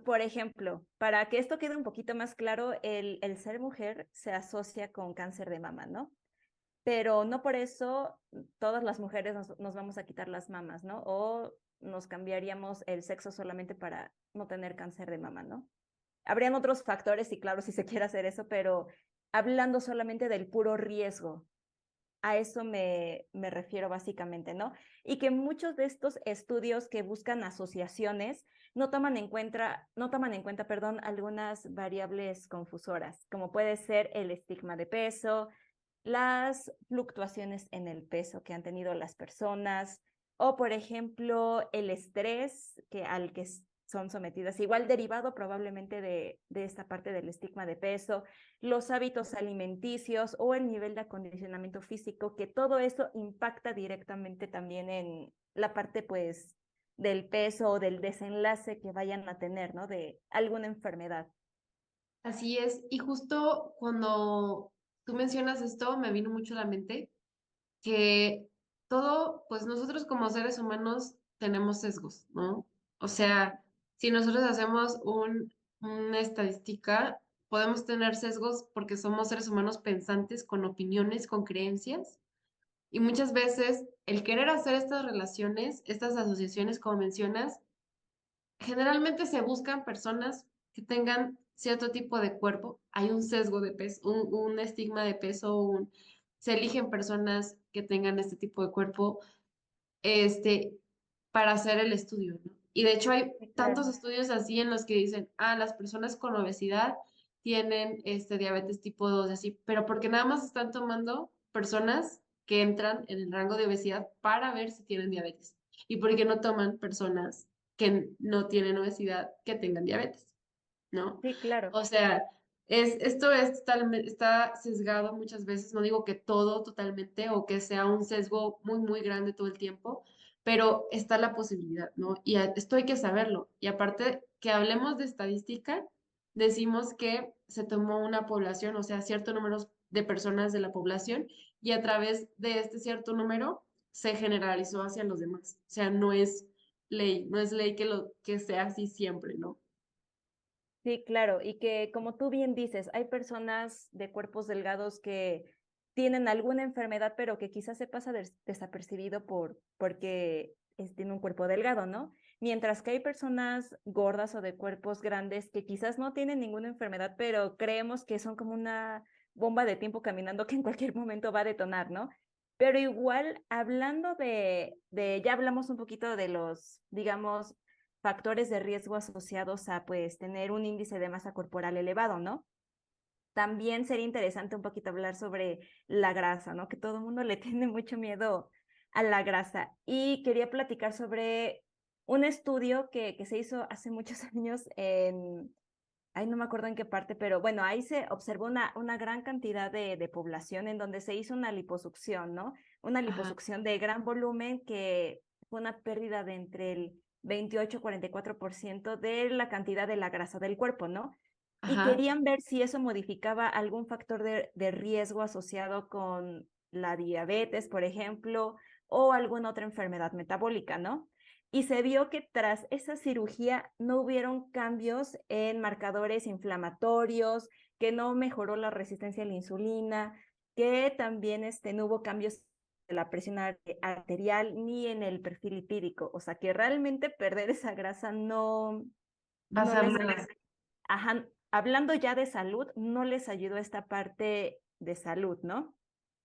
B: por ejemplo, para que esto quede un poquito más claro, el ser mujer se asocia con cáncer de mama, ¿no? Pero no por eso todas las mujeres nos vamos a quitar las mamas, ¿no? O nos cambiaríamos el sexo solamente para no tener cáncer de mama, ¿no? Habrían otros factores, y claro, si se quiere hacer eso, pero hablando solamente del puro riesgo, a eso me refiero básicamente, ¿no? Y que muchos de estos estudios que buscan asociaciones no toman en cuenta, perdón, algunas variables confusoras, como puede ser el estigma de peso, las fluctuaciones en el peso que han tenido las personas, o por ejemplo, el estrés al que son sometidas, igual derivado probablemente de esta parte del estigma de peso, los hábitos alimenticios o el nivel de acondicionamiento físico, que todo eso impacta directamente también en la parte, pues, del peso o del desenlace que vayan a tener, ¿no? De alguna enfermedad.
A: Así es, y justo cuando tú mencionas esto, me vino mucho a la mente que todo, pues nosotros como seres humanos tenemos sesgos, ¿no? O sea, si nosotros hacemos una estadística, podemos tener sesgos porque somos seres humanos pensantes con opiniones, con creencias, y muchas veces el querer hacer estas relaciones, estas asociaciones, como mencionas, generalmente se buscan personas que tengan cierto tipo de cuerpo. Hay un sesgo de peso, un estigma de peso, se eligen personas que tengan este tipo de cuerpo, este, para hacer el estudio, ¿no? Y de hecho hay
B: Sí,
A: tantos
B: claro.
A: estudios así en los que dicen, ah, las personas con obesidad tienen diabetes tipo 2 así, pero porque nada más están tomando personas que entran en el rango de obesidad para ver si tienen diabetes. Y porque no toman personas que no tienen obesidad que tengan diabetes, ¿no?
B: Sí, claro.
A: O sea, esto es está sesgado muchas veces, no digo que todo totalmente o que sea un sesgo muy, muy grande todo el tiempo, pero está la posibilidad, ¿no? Y esto hay que saberlo. Y aparte, que hablemos de estadística, decimos que se tomó una población, o sea, cierto número de personas de la población, y a través de este cierto número se generalizó hacia los demás. O sea, no es ley que sea así siempre, ¿no?
B: Sí, claro, y que como tú bien dices, hay personas de cuerpos delgados que tienen alguna enfermedad, pero que quizás se pasa desapercibido porque tiene un cuerpo delgado, ¿no? Mientras que hay personas gordas o de cuerpos grandes que quizás no tienen ninguna enfermedad, pero creemos que son como una bomba de tiempo caminando que en cualquier momento va a detonar, ¿no? Pero igual, hablando ya hablamos un poquito de los, digamos, factores de riesgo asociados a pues tener un índice de masa corporal elevado, ¿no? También sería interesante un poquito hablar sobre la grasa, ¿no? Que todo el mundo le tiene mucho miedo a la grasa. Y quería platicar sobre un estudio que se hizo hace muchos años ahí no me acuerdo en qué parte, pero bueno, ahí se observó una gran cantidad de población en donde se hizo una liposucción, ¿no? Una
A: Ajá,
B: liposucción de gran volumen que fue una pérdida de entre el 28 y 44% de la cantidad de la grasa del cuerpo, ¿no? Y
A: ajá.
B: querían ver si eso modificaba algún factor de riesgo asociado con la diabetes, por ejemplo, o alguna otra enfermedad metabólica, ¿no? y se vio que tras esa cirugía no hubieron cambios en marcadores inflamatorios, que no mejoró la resistencia a la insulina, que también no hubo cambios de la presión arterial ni en el perfil lipídico. O sea, que realmente perder esa grasa
A: Va a
B: no
A: ser
B: les,
A: nada.
B: ajá, hablando ya de salud, no les ayudó esta parte de salud, ¿no?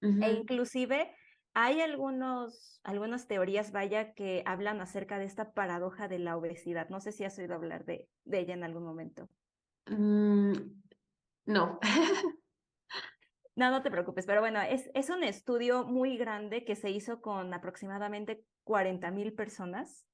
B: E
A: Ujú.
B: inclusive hay algunas teorías, vaya, que hablan acerca de esta paradoja de la obesidad. No sé si has oído hablar de ella en algún momento.
A: Mm, no.
B: No, no te preocupes, pero bueno, es un estudio muy grande que se hizo con aproximadamente 40,000 personas.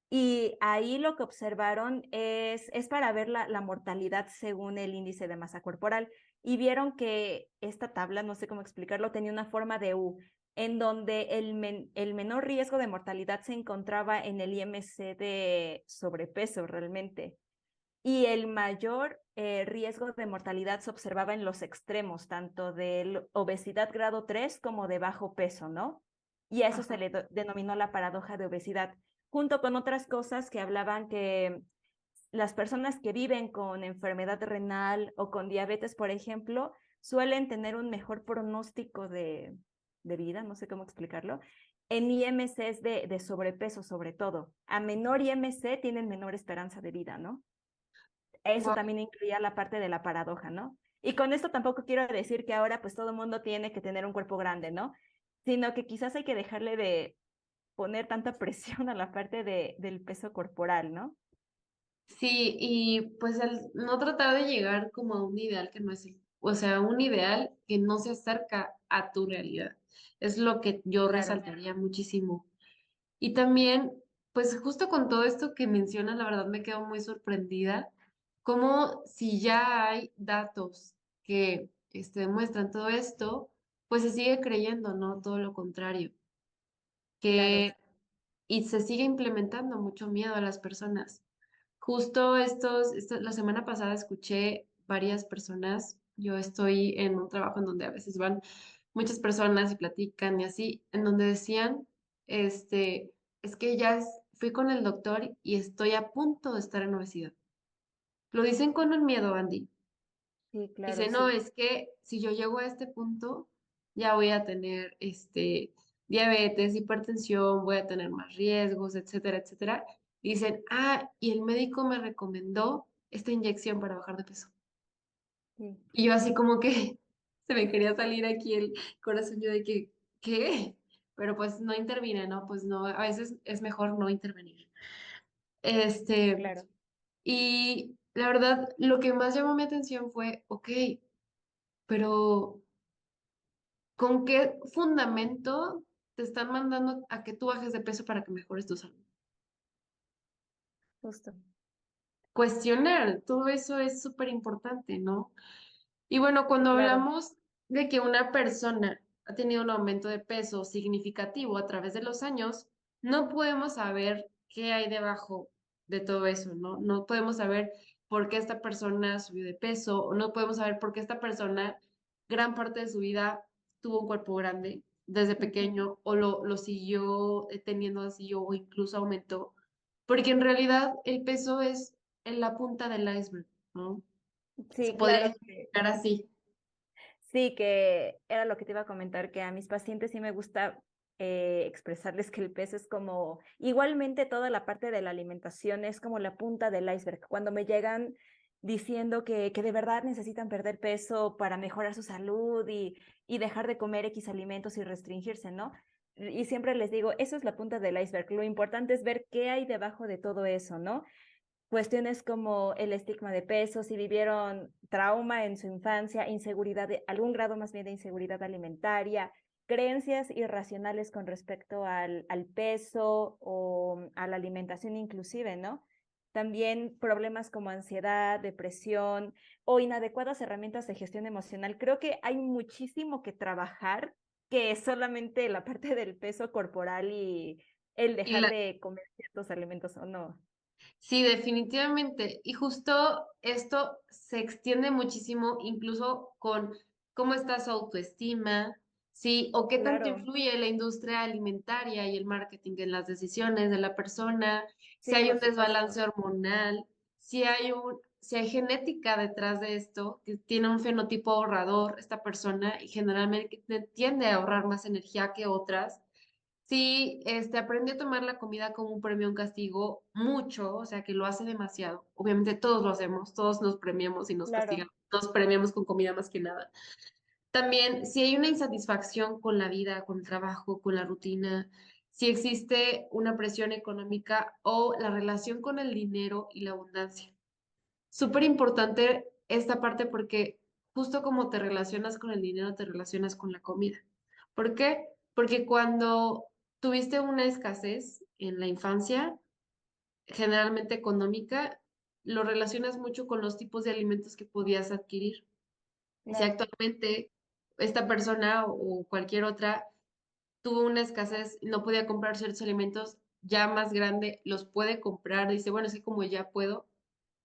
B: Y ahí lo que observaron es para ver la mortalidad según el índice de masa corporal. Y vieron que esta tabla, no sé cómo explicarlo, tenía una forma de U, en donde el menor riesgo de mortalidad se encontraba en el IMC de sobrepeso realmente. Y el mayor riesgo de mortalidad se observaba en los extremos, tanto de obesidad grado 3 como de bajo peso, ¿no? Y a eso se
A: Ajá.
B: le denominó la paradoja de obesidad, junto con otras cosas que hablaban que las personas que viven con enfermedad renal o con diabetes, por ejemplo, suelen tener un mejor pronóstico de vida, no sé cómo explicarlo, en IMCs de sobrepeso sobre todo. A menor IMC tienen menor esperanza de vida, ¿no? Eso
A: Guau.
B: también incluía la parte de la paradoja, ¿no? Y con esto tampoco quiero decir que ahora pues todo el mundo tiene que tener un cuerpo grande, ¿no? Sino que quizás hay que dejarle de poner tanta presión a la parte del peso corporal, ¿no?
A: Sí, y pues el no tratar de llegar como a un ideal que no es o sea, un ideal que no se acerca a tu realidad. Es lo que yo
B: Claro,
A: resaltaría muchísimo. Y también, pues justo con todo esto que mencionas, la verdad me quedo muy sorprendida, como si ya hay datos que demuestran todo esto, pues se sigue creyendo, ¿no? Todo lo contrario,
B: claro,
A: que y se sigue implementando mucho miedo a las personas. Justo la semana pasada escuché varias personas, yo estoy en un trabajo en donde a veces van muchas personas y platican y así, en donde decían, es que fui con el doctor y estoy a punto de estar en obesidad. Lo dicen con un miedo, Andy.
B: sí, claro,
A: Dice, no,
B: sí,
A: es que si yo llego a este punto, ya voy a tener diabetes, hipertensión, voy a tener más riesgos, etcétera, etcétera. Dicen, y el médico me recomendó esta inyección para bajar de peso.
B: sí,
A: Y yo así como que se me quería salir aquí el corazón, yo de que, ¿qué? Pero pues no intervine, ¿no? Pues no, a veces es mejor no intervenir. Este,
B: claro.
A: y la verdad, lo que más llamó mi atención fue, ok, pero ¿con qué fundamento te están mandando a que tú bajes de peso para que mejores tu salud?
B: Justo,
A: Cuestionar, todo eso es súper importante, ¿no? Y bueno, cuando
B: claro.
A: hablamos de que una persona ha tenido un aumento de peso significativo a través de los años, no podemos saber qué hay debajo de todo eso, ¿no? No podemos saber por qué esta persona subió de peso, o no podemos saber por qué esta persona, gran parte de su vida, tuvo un cuerpo grande desde
B: Ujú.
A: pequeño, o lo siguió teniendo así, o incluso aumentó, porque en realidad el peso es en la punta del iceberg, ¿no? Se
B: Sí,
A: podría
B: claro.
A: explicar así.
B: Sí, que era lo que te iba a comentar, que a mis pacientes sí me gusta expresarles que el peso es como, igualmente toda la parte de la alimentación es como la punta del iceberg. Cuando me llegan diciendo que de verdad necesitan perder peso para mejorar su salud y dejar de comer X alimentos y restringirse, ¿no? Y siempre les digo, eso es la punta del iceberg. Lo importante es ver qué hay debajo de todo eso, ¿no? Cuestiones como el estigma de peso, si vivieron trauma en su infancia, inseguridad, algún grado más bien de inseguridad alimentaria, creencias irracionales con respecto al peso o a la alimentación inclusive, ¿no? También problemas como ansiedad, depresión o inadecuadas herramientas de gestión emocional. Creo que hay muchísimo que trabajar, que es solamente la parte del peso corporal y el
A: Y
B: dejar
A: la,
B: de comer ciertos alimentos o no.
A: sí, definitivamente. Y justo esto se extiende muchísimo, incluso con cómo está su autoestima, Sí, o qué tanto
B: Claro,
A: influye la industria alimentaria y el marketing en las decisiones de la persona, si
B: sí,
A: hay
B: por
A: un
B: supuesto.
A: desbalance hormonal, si hay genética detrás de esto, que tiene un fenotipo ahorrador esta persona y generalmente tiende a ahorrar más energía que otras. Si aprende a tomar la comida como un premio, un castigo, mucho, o sea, que lo hace demasiado. Obviamente todos lo hacemos, todos nos premiamos y nos
B: Claro,
A: castigamos, nos premiamos con comida más que nada. También, si hay una insatisfacción con la vida, con el trabajo, con la rutina, si existe una presión económica o la relación con el dinero y la abundancia. Súper importante esta parte porque justo como te relacionas con el dinero, te relacionas con la comida. ¿Por qué? Porque cuando tuviste una escasez en la infancia, generalmente económica, lo relacionas mucho con los tipos de alimentos que podías adquirir. Si
B: claro,
A: actualmente esta persona o cualquier otra tuvo una escasez, no podía comprar ciertos alimentos, ya más grande los puede comprar, dice, bueno, es que como ya puedo,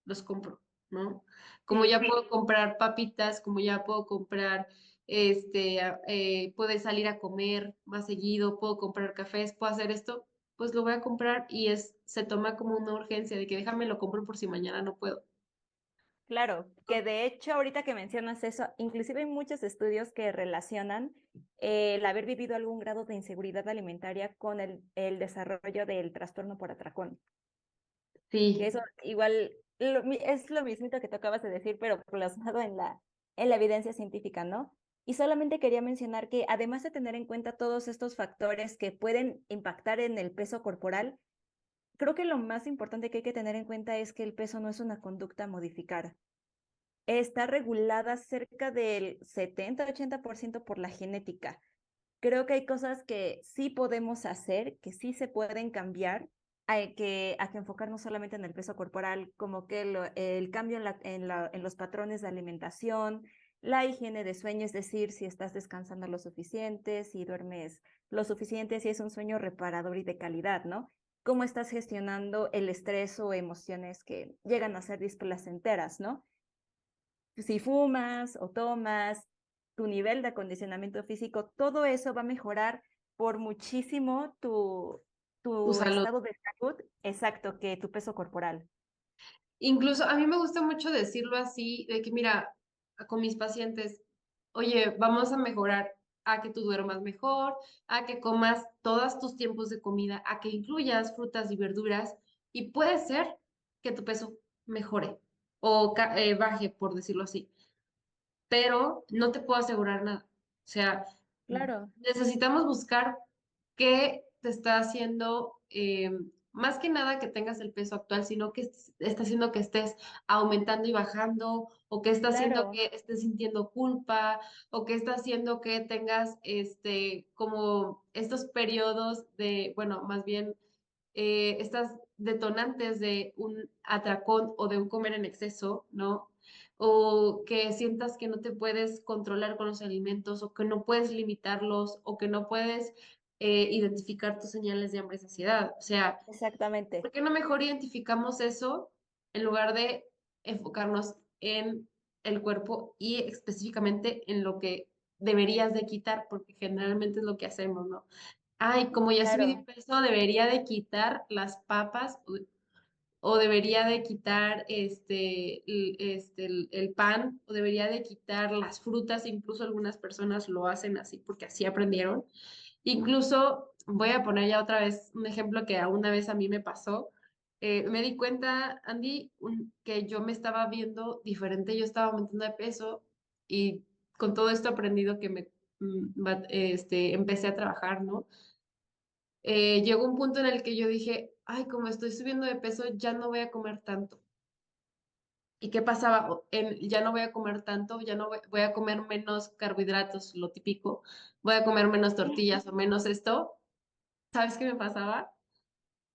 A: los compro, ¿no? Como
B: sí,
A: ya puedo comprar papitas, como ya puedo comprar, puede salir a comer más seguido, puedo comprar cafés, puedo hacer esto, pues lo voy a comprar y se toma como una urgencia de que déjame lo compro por si mañana no puedo.
B: claro, que de hecho ahorita que mencionas eso, inclusive hay muchos estudios que relacionan el haber vivido algún grado de inseguridad alimentaria con el desarrollo del trastorno por atracón. Que
A: Sí,
B: eso igual es lo mismito que tú acabas de decir, pero plasmado en la evidencia científica, ¿no? Y solamente quería mencionar que además de tener en cuenta todos estos factores que pueden impactar en el peso corporal, creo que lo más importante que hay que tener en cuenta es que el peso no es una conducta a modificar. Está regulada cerca del 70-80% por la genética. Creo que hay cosas que sí podemos hacer, que sí se pueden cambiar. Hay que enfocarnos solamente en el peso corporal, como que el cambio en los patrones de alimentación, la higiene de sueño, es decir, si estás descansando lo suficiente, si duermes lo suficiente, si es un sueño reparador y de calidad, ¿no? Cómo estás gestionando el estrés o emociones que llegan a ser displacenteras, ¿no? Si fumas o tomas, tu nivel de acondicionamiento físico, todo eso va a mejorar por muchísimo
A: tu
B: tu
A: salud.
B: estado de salud, exacto, que tu peso corporal.
A: Incluso a mí me gusta mucho decirlo así, de que mira, con mis pacientes, oye, vamos a mejorar a que tú duermas mejor, a que comas todos tus tiempos de comida, a que incluyas frutas y verduras y puede ser que tu peso mejore o baje, por decirlo así, pero no te puedo asegurar nada. O sea,
B: Claro,
A: necesitamos buscar qué te está haciendo, más que nada que tengas el peso actual, sino que está haciendo que estés aumentando y bajando, o que está haciendo
B: claro,
A: que estés sintiendo culpa, o que está haciendo que tengas como estos periodos de, bueno, más bien estas detonantes de un atracón o de un comer en exceso, ¿no? O que sientas que no te puedes controlar con los alimentos o que no puedes limitarlos o que no puedes identificar tus señales de hambre y saciedad. O sea,
B: exactamente.
A: ¿por qué no mejor identificamos eso en lugar de enfocarnos en el cuerpo y específicamente en lo que deberías de quitar? Porque generalmente es lo que hacemos, ¿no? Ay, como ya subí de
B: Claro,
A: peso, debería de quitar las papas o debería de quitar el pan o debería de quitar las frutas. Incluso algunas personas lo hacen así porque así aprendieron. Incluso voy a poner ya otra vez un ejemplo que una vez a mí me pasó. Me di cuenta, Andy, que yo me estaba viendo diferente, yo estaba aumentando de peso y con todo esto aprendido que empecé a trabajar, ¿no? Llegó un punto en el que yo dije, ay, como estoy subiendo de peso, ya no voy a comer tanto. ¿Y qué pasaba? Ya no voy a comer tanto, ya no voy a comer menos carbohidratos, lo típico, voy a comer menos tortillas o menos esto. ¿Sabes qué me pasaba?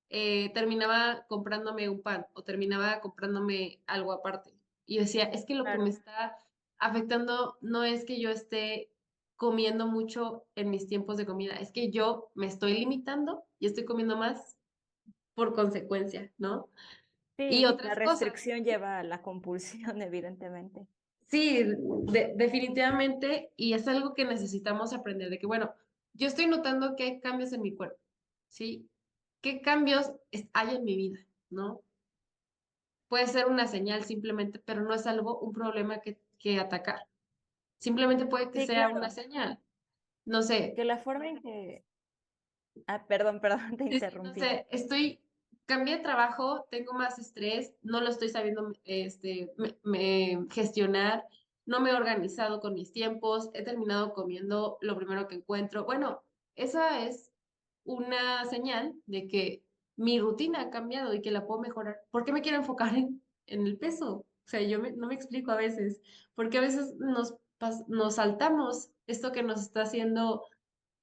A: Terminaba comprándome un pan o terminaba comprándome algo aparte. Y yo decía, es que lo que me
B: claro.
A: está afectando no es que yo esté comiendo mucho en mis tiempos de comida, es que yo me estoy limitando y estoy comiendo más por consecuencia, ¿no? Y
B: Sí, la
A: otras cosas.
B: restricción lleva a la compulsión, evidentemente.
A: Sí, definitivamente, y es algo que necesitamos aprender, de que, bueno, yo estoy notando que hay cambios en mi cuerpo, ¿sí? ¿Qué cambios hay en mi vida, ¿no? Puede ser una señal simplemente, pero no es algo, un problema que atacar. Simplemente puede que
B: Sí,
A: sea una
B: claro,
A: señal. No sé,
B: que la forma en que... Ah, perdón, perdón, te
A: sí, sí, no
B: interrumpí.
A: sé, cambié de trabajo, tengo más estrés, no lo estoy sabiendo gestionar, no me he organizado con mis tiempos, he terminado comiendo lo primero que encuentro. Bueno, esa es una señal de que mi rutina ha cambiado y que la puedo mejorar. ¿Por qué me quiero enfocar en el peso? O sea, no me explico a veces, porque a veces nos saltamos esto que nos está haciendo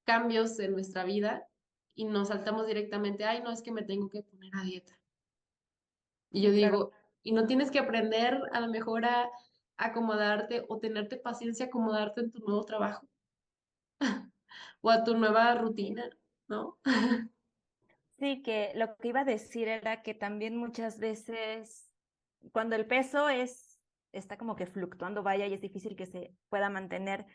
A: cambios en nuestra vida y nos saltamos directamente, ay, no, es que me tengo que poner a dieta. Y yo
B: Sí, claro.
A: digo, y no tienes que aprender a lo mejor a acomodarte o tenerte paciencia a acomodarte en tu nuevo trabajo o a tu nueva rutina, ¿no?
B: Sí, que lo que iba a decir era que también muchas veces cuando el peso está como que fluctuando, vaya, y es difícil que se pueda mantener,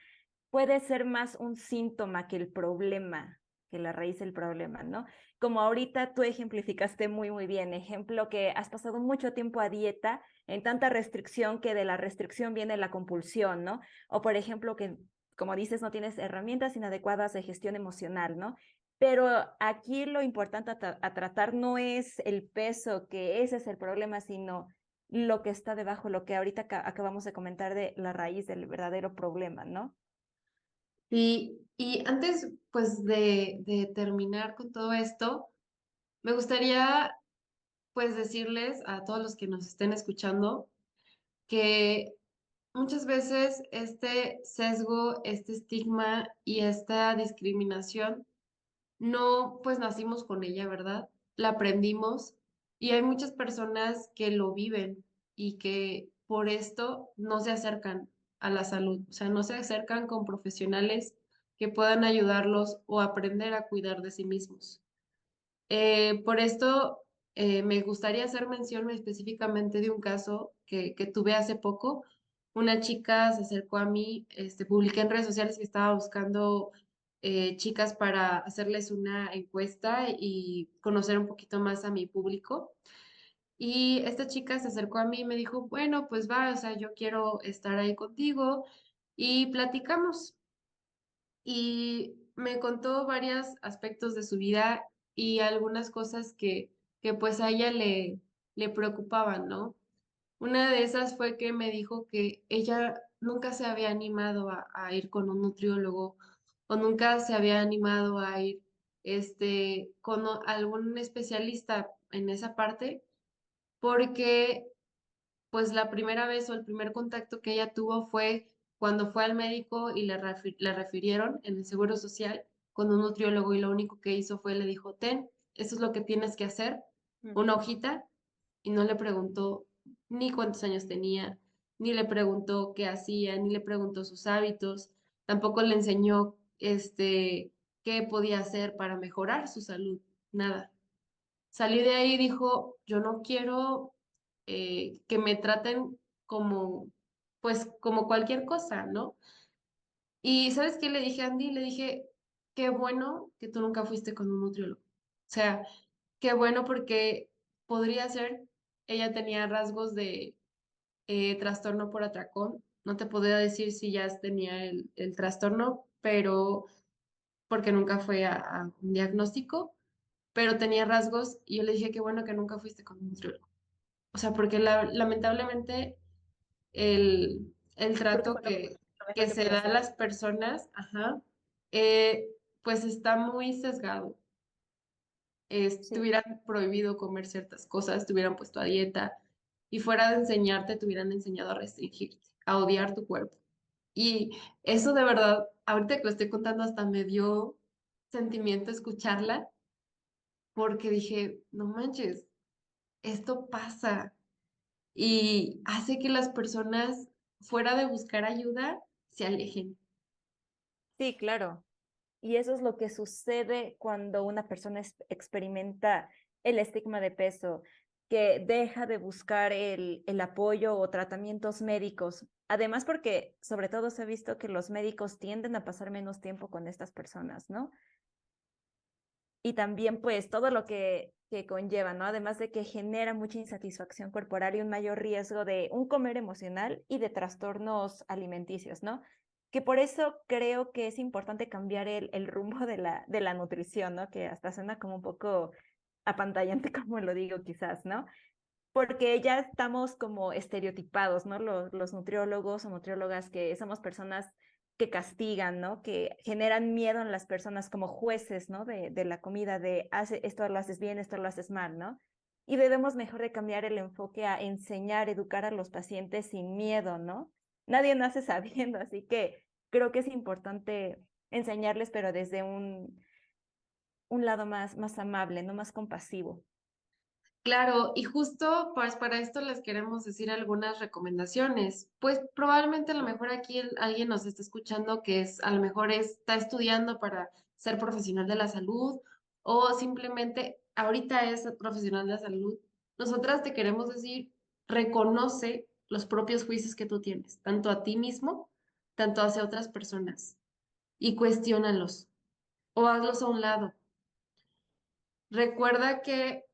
B: puede ser más un síntoma que el problema, que la raíz del problema, ¿no? Como ahorita tú ejemplificaste muy, muy bien, ejemplo que has pasado mucho tiempo a dieta en tanta restricción que de la restricción viene la compulsión, ¿no? O por ejemplo que, como dices, no tienes herramientas inadecuadas de gestión emocional, ¿no? Pero aquí lo importante a tratar no es el peso, que ese es el problema, sino lo que está debajo, lo que ahorita acabamos de comentar de la raíz del verdadero problema, ¿no?
A: Y antes, pues, de terminar con todo esto, me gustaría, pues, decirles a todos los que nos estén escuchando que muchas veces este sesgo, este estigma y esta discriminación no, pues nacimos con ella, ¿verdad? La aprendimos y hay muchas personas que lo viven y que por esto no se acercan a la salud, o sea, no se acercan con profesionales que puedan ayudarlos o aprender a cuidar de sí mismos. Por esto, me gustaría hacer mención específicamente de un caso que tuve hace poco. Una chica se acercó a mí, publiqué en redes sociales que estaba buscando chicas para hacerles una encuesta y conocer un poquito más a mi público. Y esta chica se acercó a mí y me dijo, bueno, pues va, o sea, yo quiero estar ahí contigo y platicamos y me contó varios aspectos de su vida y algunas cosas que pues a ella le preocupaban, ¿no? Una de esas fue que me dijo que ella nunca se había animado a ir con un nutriólogo o nunca se había animado a ir con algún especialista en esa parte porque pues la primera vez o el primer contacto que ella tuvo fue cuando fue al médico y le refirieron en el Seguro Social con un nutriólogo y lo único que hizo fue le dijo, ten, eso es lo que tienes que hacer, una
B: Ujú.
A: hojita, y no le preguntó ni cuántos años tenía, ni le preguntó qué hacía, ni le preguntó sus hábitos, tampoco le enseñó qué podía hacer para mejorar su salud, nada. Salí de ahí y dijo, yo no quiero que me traten como, pues, como cualquier cosa, ¿no? Y ¿sabes qué le dije a Andy? Le dije, qué bueno que tú nunca fuiste con un nutriólogo. O sea, qué bueno porque podría ser, ella tenía rasgos de trastorno por atracón. No te podría decir si ya tenía el trastorno, pero porque nunca fue a un diagnóstico, pero tenía rasgos y yo le dije, qué bueno que nunca fuiste con un nutriólogo. O sea, porque lamentablemente el
B: Creo que
A: trato
B: fue lo mejor
A: que
B: que
A: se
B: pudo
A: da a
B: hacer.
A: las personas, ajá, eh, pues está muy sesgado. Te
B: Sí.
A: hubieran prohibido comer ciertas cosas, te hubieran puesto a dieta y fuera de enseñarte, te hubieran enseñado a restringirte, a odiar tu cuerpo. Y eso de verdad, ahorita que lo estoy contando, hasta me dio sentimiento escucharla, porque dije, no manches, esto pasa y hace que las personas, fuera de buscar ayuda, se alejen.
B: Sí, claro. Y eso es lo que sucede cuando una persona experimenta el estigma de peso, que deja de buscar el apoyo o tratamientos médicos. Además, porque sobre todo se ha visto que los médicos tienden a pasar menos tiempo con estas personas, ¿no? Y también pues todo lo que conlleva, ¿no? Además de que genera mucha insatisfacción corporal y un mayor riesgo de un comer emocional y de trastornos alimenticios, ¿no? Que por eso creo que es importante cambiar el rumbo de la nutrición, ¿no? Que hasta suena como un poco apantallante, como lo digo quizás, ¿no? Porque ya estamos como estereotipados, ¿no? Los nutriólogos o nutriólogas que somos personas que castigan, ¿no? Que generan miedo en las personas como jueces, ¿no? De la comida, de esto lo haces bien, esto lo haces mal, ¿no? Y debemos mejor de cambiar el enfoque a enseñar, educar a los pacientes sin miedo, ¿no? Nadie nace sabiendo, así que creo que es importante enseñarles, pero desde un lado más amable, no más compasivo.
A: Claro, y justo pues para esto les queremos decir algunas recomendaciones. Pues probablemente a lo mejor aquí alguien nos está escuchando que es, a lo mejor está estudiando para ser profesional de la salud o simplemente ahorita es profesional de la salud. Nosotras te queremos decir, reconoce los propios juicios que tú tienes, tanto a ti mismo, tanto hacia otras personas, y cuestiónalos o hazlos a un lado. Recuerda que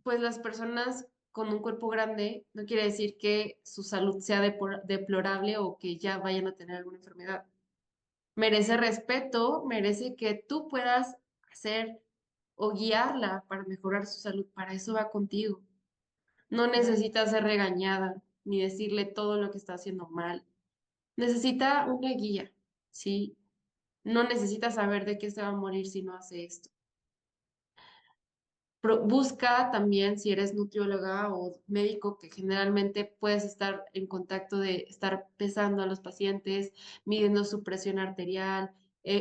A: pues las personas con un cuerpo grande no quiere decir que su salud sea deplorable o que ya vayan a tener alguna enfermedad. Merece respeto, merece que tú puedas hacer o guiarla para mejorar su salud. Para eso va contigo. No necesita ser regañada ni decirle todo lo que está haciendo mal. Necesita una guía, ¿sí? No necesita saber de qué se va a morir si no hace esto. Busca también, si eres nutrióloga o médico, que generalmente puedes estar en contacto de estar pesando a los pacientes, midiendo su presión arterial,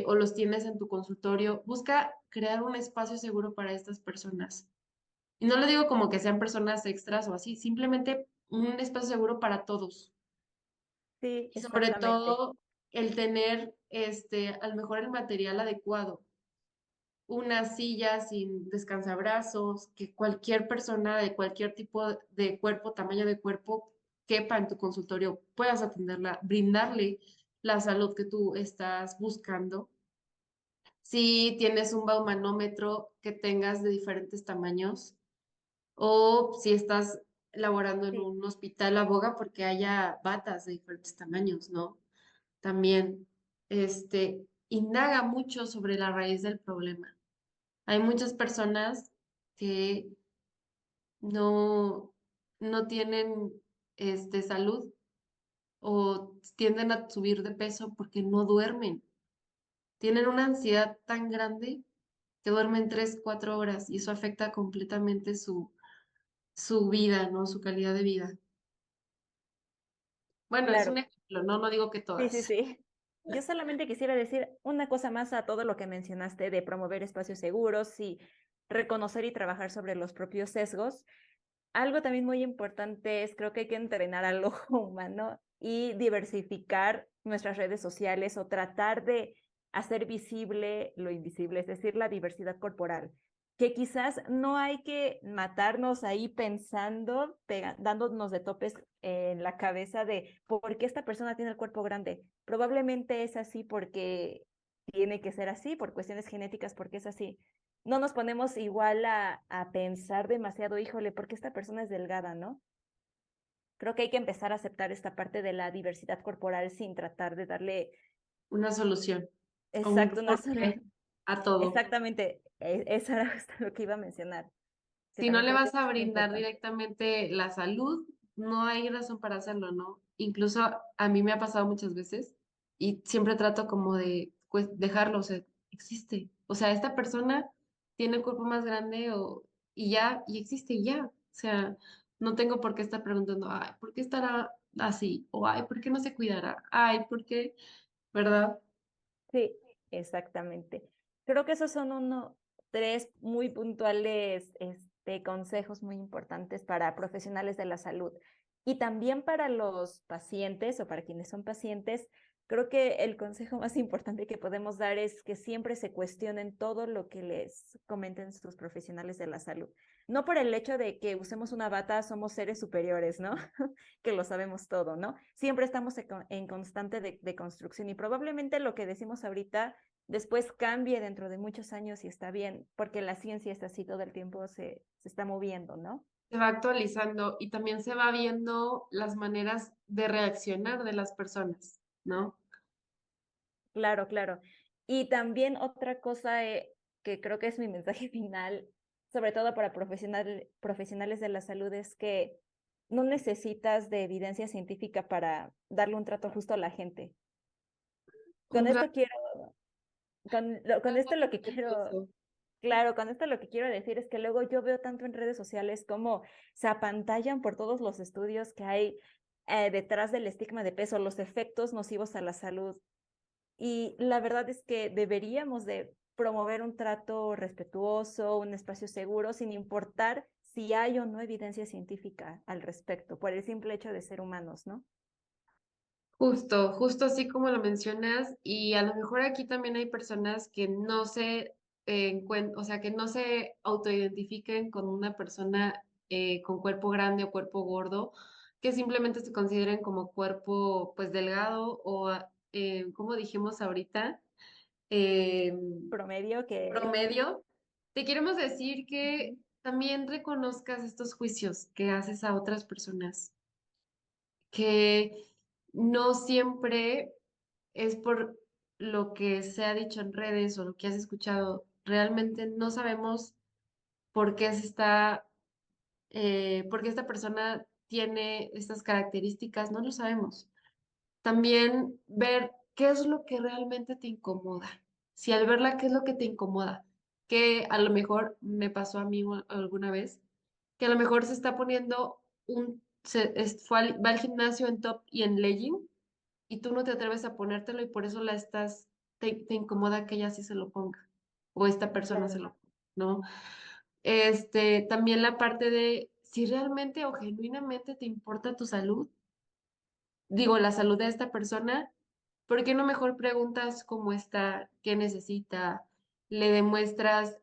A: o los tienes en tu consultorio. Busca crear un espacio seguro para estas personas. Y no le digo como que sean personas extras o así, simplemente un espacio seguro para todos.
B: Sí,
A: Y sobre
B: exactamente.
A: todo el tener, a lo mejor el material adecuado, una silla sin descansabrazos, que cualquier persona de cualquier tipo de cuerpo, tamaño de cuerpo, quepa en tu consultorio, puedas atenderla, brindarle la salud que tú estás buscando. Si tienes un baumanómetro que tengas de diferentes tamaños o si estás laborando en
B: Sí,
A: un hospital, aboga porque haya batas de diferentes tamaños, ¿no? También, indaga mucho sobre la raíz del problema. Hay muchas personas que no, no tienen salud o tienden a subir de peso porque no duermen. Tienen una ansiedad tan grande que duermen 3, 4 horas y eso afecta completamente su vida, ¿no? Su calidad de vida. Bueno, es un
B: claro.
A: ejemplo, ¿no? No digo que
B: Sí, sí,
A: todas.
B: sí. Yo solamente quisiera decir una cosa más a todo lo que mencionaste de promover espacios seguros y reconocer y trabajar sobre los propios sesgos. Algo también muy importante es, creo que hay que entrenar al ojo humano y diversificar nuestras redes sociales o tratar de hacer visible lo invisible, es decir, la diversidad corporal. Que quizás no hay que matarnos ahí pensando, dándonos de topes en la cabeza de por qué esta persona tiene el cuerpo grande. Probablemente es así porque tiene que ser así, por cuestiones genéticas, porque es así. No nos ponemos igual a pensar demasiado, híjole, porque esta persona es delgada, ¿no? Creo que hay que empezar a aceptar esta parte de la diversidad corporal sin tratar de darle
A: Una solución o un
B: exacto una sola.
A: porqué a todo.
B: Exactamente, eso era justo lo que iba a mencionar, que
A: Si no
B: también
A: le
B: creo que
A: vas
B: es
A: a
B: muy
A: brindar
B: importante.
A: directamente la salud, no hay razón para hacerlo, ¿no? Incluso a mí me ha pasado muchas veces y siempre trato como de pues, dejarlo, o sea, existe. O sea, esta persona tiene el cuerpo más grande y ya, y existe y ya. O sea, no tengo por qué estar preguntando, ay, ¿por qué estará así? O ay, ¿por qué no se cuidará? Ay, ¿por qué? ¿Verdad?
B: Sí, exactamente. Creo que esos son tres muy puntuales consejos muy importantes para profesionales de la salud y también para los pacientes o para quienes son pacientes Creo que el consejo más importante que podemos dar es que siempre se cuestionen todo lo que les comenten sus profesionales de la salud. No por el hecho de que usemos una bata somos seres superiores, ¿no? Que lo sabemos todo, ¿no? Siempre estamos en constante de construcción y probablemente lo que decimos ahorita después cambie dentro de muchos años y está bien, porque la ciencia está así todo el tiempo, se está moviendo, ¿no?
A: Se va actualizando y también se va viendo las maneras de reaccionar de las personas, ¿no?
B: Claro, claro. Y también otra cosa que creo que es mi mensaje final, sobre todo para profesionales de la salud, es que no necesitas de evidencia científica para darle un trato justo a la gente. Con
A: Un
B: esto
A: trato
B: quiero, con esto lo que quiero,
A: respetuoso.
B: claro, con esto lo que quiero decir es que luego yo veo tanto en redes sociales como se apantallan por todos los estudios que hay detrás del estigma de peso, los efectos nocivos a la salud. Y la verdad es que deberíamos de promover un trato respetuoso, un espacio seguro, sin importar si hay o no evidencia científica al respecto, por el simple hecho de ser humanos, ¿no?
A: Justo, justo así como lo mencionas, y a lo mejor aquí también hay personas que no se o sea, que no se autoidentifiquen con una persona con cuerpo grande o cuerpo gordo, que simplemente se consideren como cuerpo pues delgado o como dijimos ahorita, eh,
B: Promedio que,
A: promedio. Te queremos decir que también reconozcas estos juicios que haces a otras personas, que no siempre es por lo que se ha dicho en redes o lo que has escuchado. Realmente no sabemos por qué por qué esta persona tiene estas características, no lo sabemos. También ver qué es lo que realmente te incomoda. Si al verla, qué es lo que te incomoda. Que a lo mejor me pasó a mí alguna vez, que a lo mejor se está poniendo va al gimnasio en top y en legging y tú no te atreves a ponértelo y por eso te incomoda que ella sí se lo ponga o esta persona se
B: claro,
A: lo ponga, ¿no? También la parte de si realmente o genuinamente te importa tu salud, digo, la salud de esta persona, ¿por qué no mejor preguntas cómo está, qué necesita, le demuestras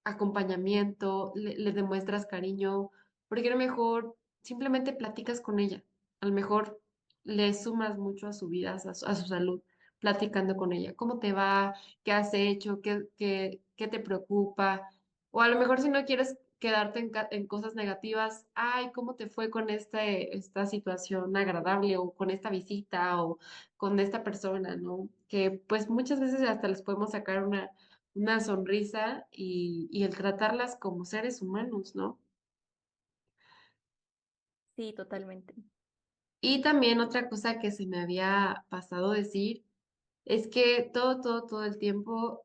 A: acompañamiento, le demuestras cariño? ¿Por qué no mejor simplemente platicas con ella? A lo mejor le sumas mucho a su vida, a su salud, platicando con ella. ¿Cómo te va? ¿Qué has hecho? ¿Qué te preocupa? O a lo mejor si no quieres quedarte en cosas negativas, ay, ¿cómo te fue con esta situación agradable o con esta visita o con esta persona, ¿no? Que pues muchas veces hasta les podemos sacar una sonrisa y el tratarlas como seres humanos, ¿no?
B: sí, totalmente.
A: Y también otra cosa que se me había pasado decir es que todo el tiempo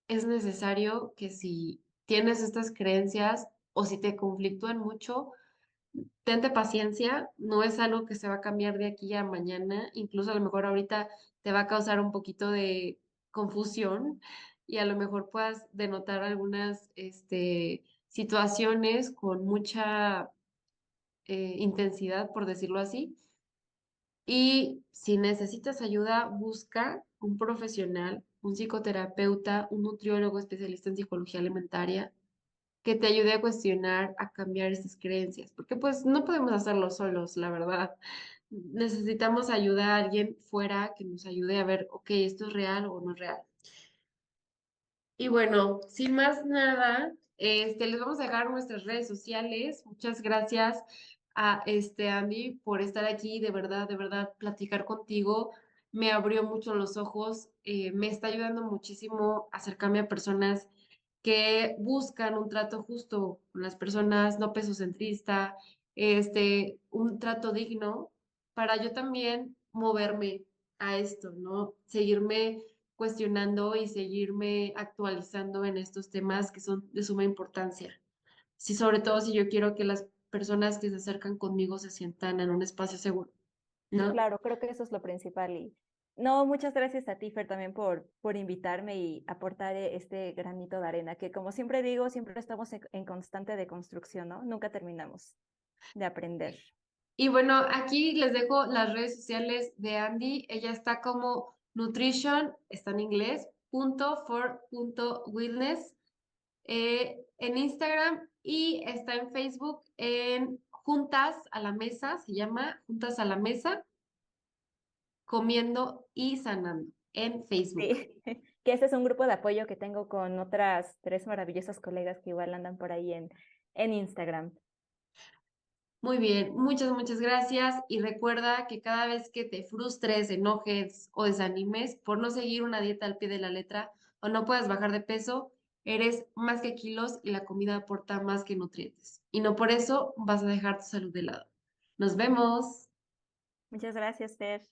A: es necesario que si tienes estas creencias o si te conflictúan mucho, tente paciencia, no es algo que se va a cambiar de aquí a mañana, incluso a lo mejor ahorita te va a causar un poquito de confusión y a lo mejor puedas denotar algunas situaciones con mucha intensidad, por decirlo así. Y si necesitas ayuda, busca un profesional, un psicoterapeuta, un nutriólogo especialista en psicología alimentaria que te ayude a cuestionar, a cambiar esas creencias, porque pues no podemos hacerlo solos, la verdad. Necesitamos ayuda a alguien fuera que nos ayude a ver, ok, esto es real o no es real. Y bueno, sin más nada, les vamos a dejar nuestras redes sociales. Muchas gracias a Andy por estar aquí, de verdad, platicar contigo. Me abrió mucho los ojos, me está ayudando muchísimo a acercarme a personas que buscan un trato justo con las personas, no pesocentrista, un trato digno, para yo también moverme a esto, ¿no? Seguirme cuestionando y seguirme actualizando en estos temas que son de suma importancia. Sí, sobre todo si yo quiero que las personas que se acercan conmigo se sientan en un espacio seguro, ¿no?
B: Claro, creo que eso es lo principal. Y no, muchas gracias a ti, Fer, también por invitarme y aportar este granito de arena, que como siempre digo, siempre estamos en constante de construcción, ¿no? Nunca terminamos de aprender.
A: Y bueno, aquí les dejo las redes sociales de Andy. Ella está como nutrition, está en inglés, punto wellness en Instagram y está en Facebook en Juntas a la Mesa, se llama Juntas a la Mesa, comiendo y sanando en Facebook.
B: Sí, que ese es un grupo de apoyo que tengo con otras tres maravillosas colegas que igual andan por ahí en Instagram.
A: Muy bien, muchas gracias y recuerda que cada vez que te frustres, enojes o desanimes por no seguir una dieta al pie de la letra o no puedas bajar de peso, eres más que kilos y la comida aporta más que nutrientes. Y no por eso vas a dejar tu salud de lado. Nos vemos.
B: Muchas gracias, Fer.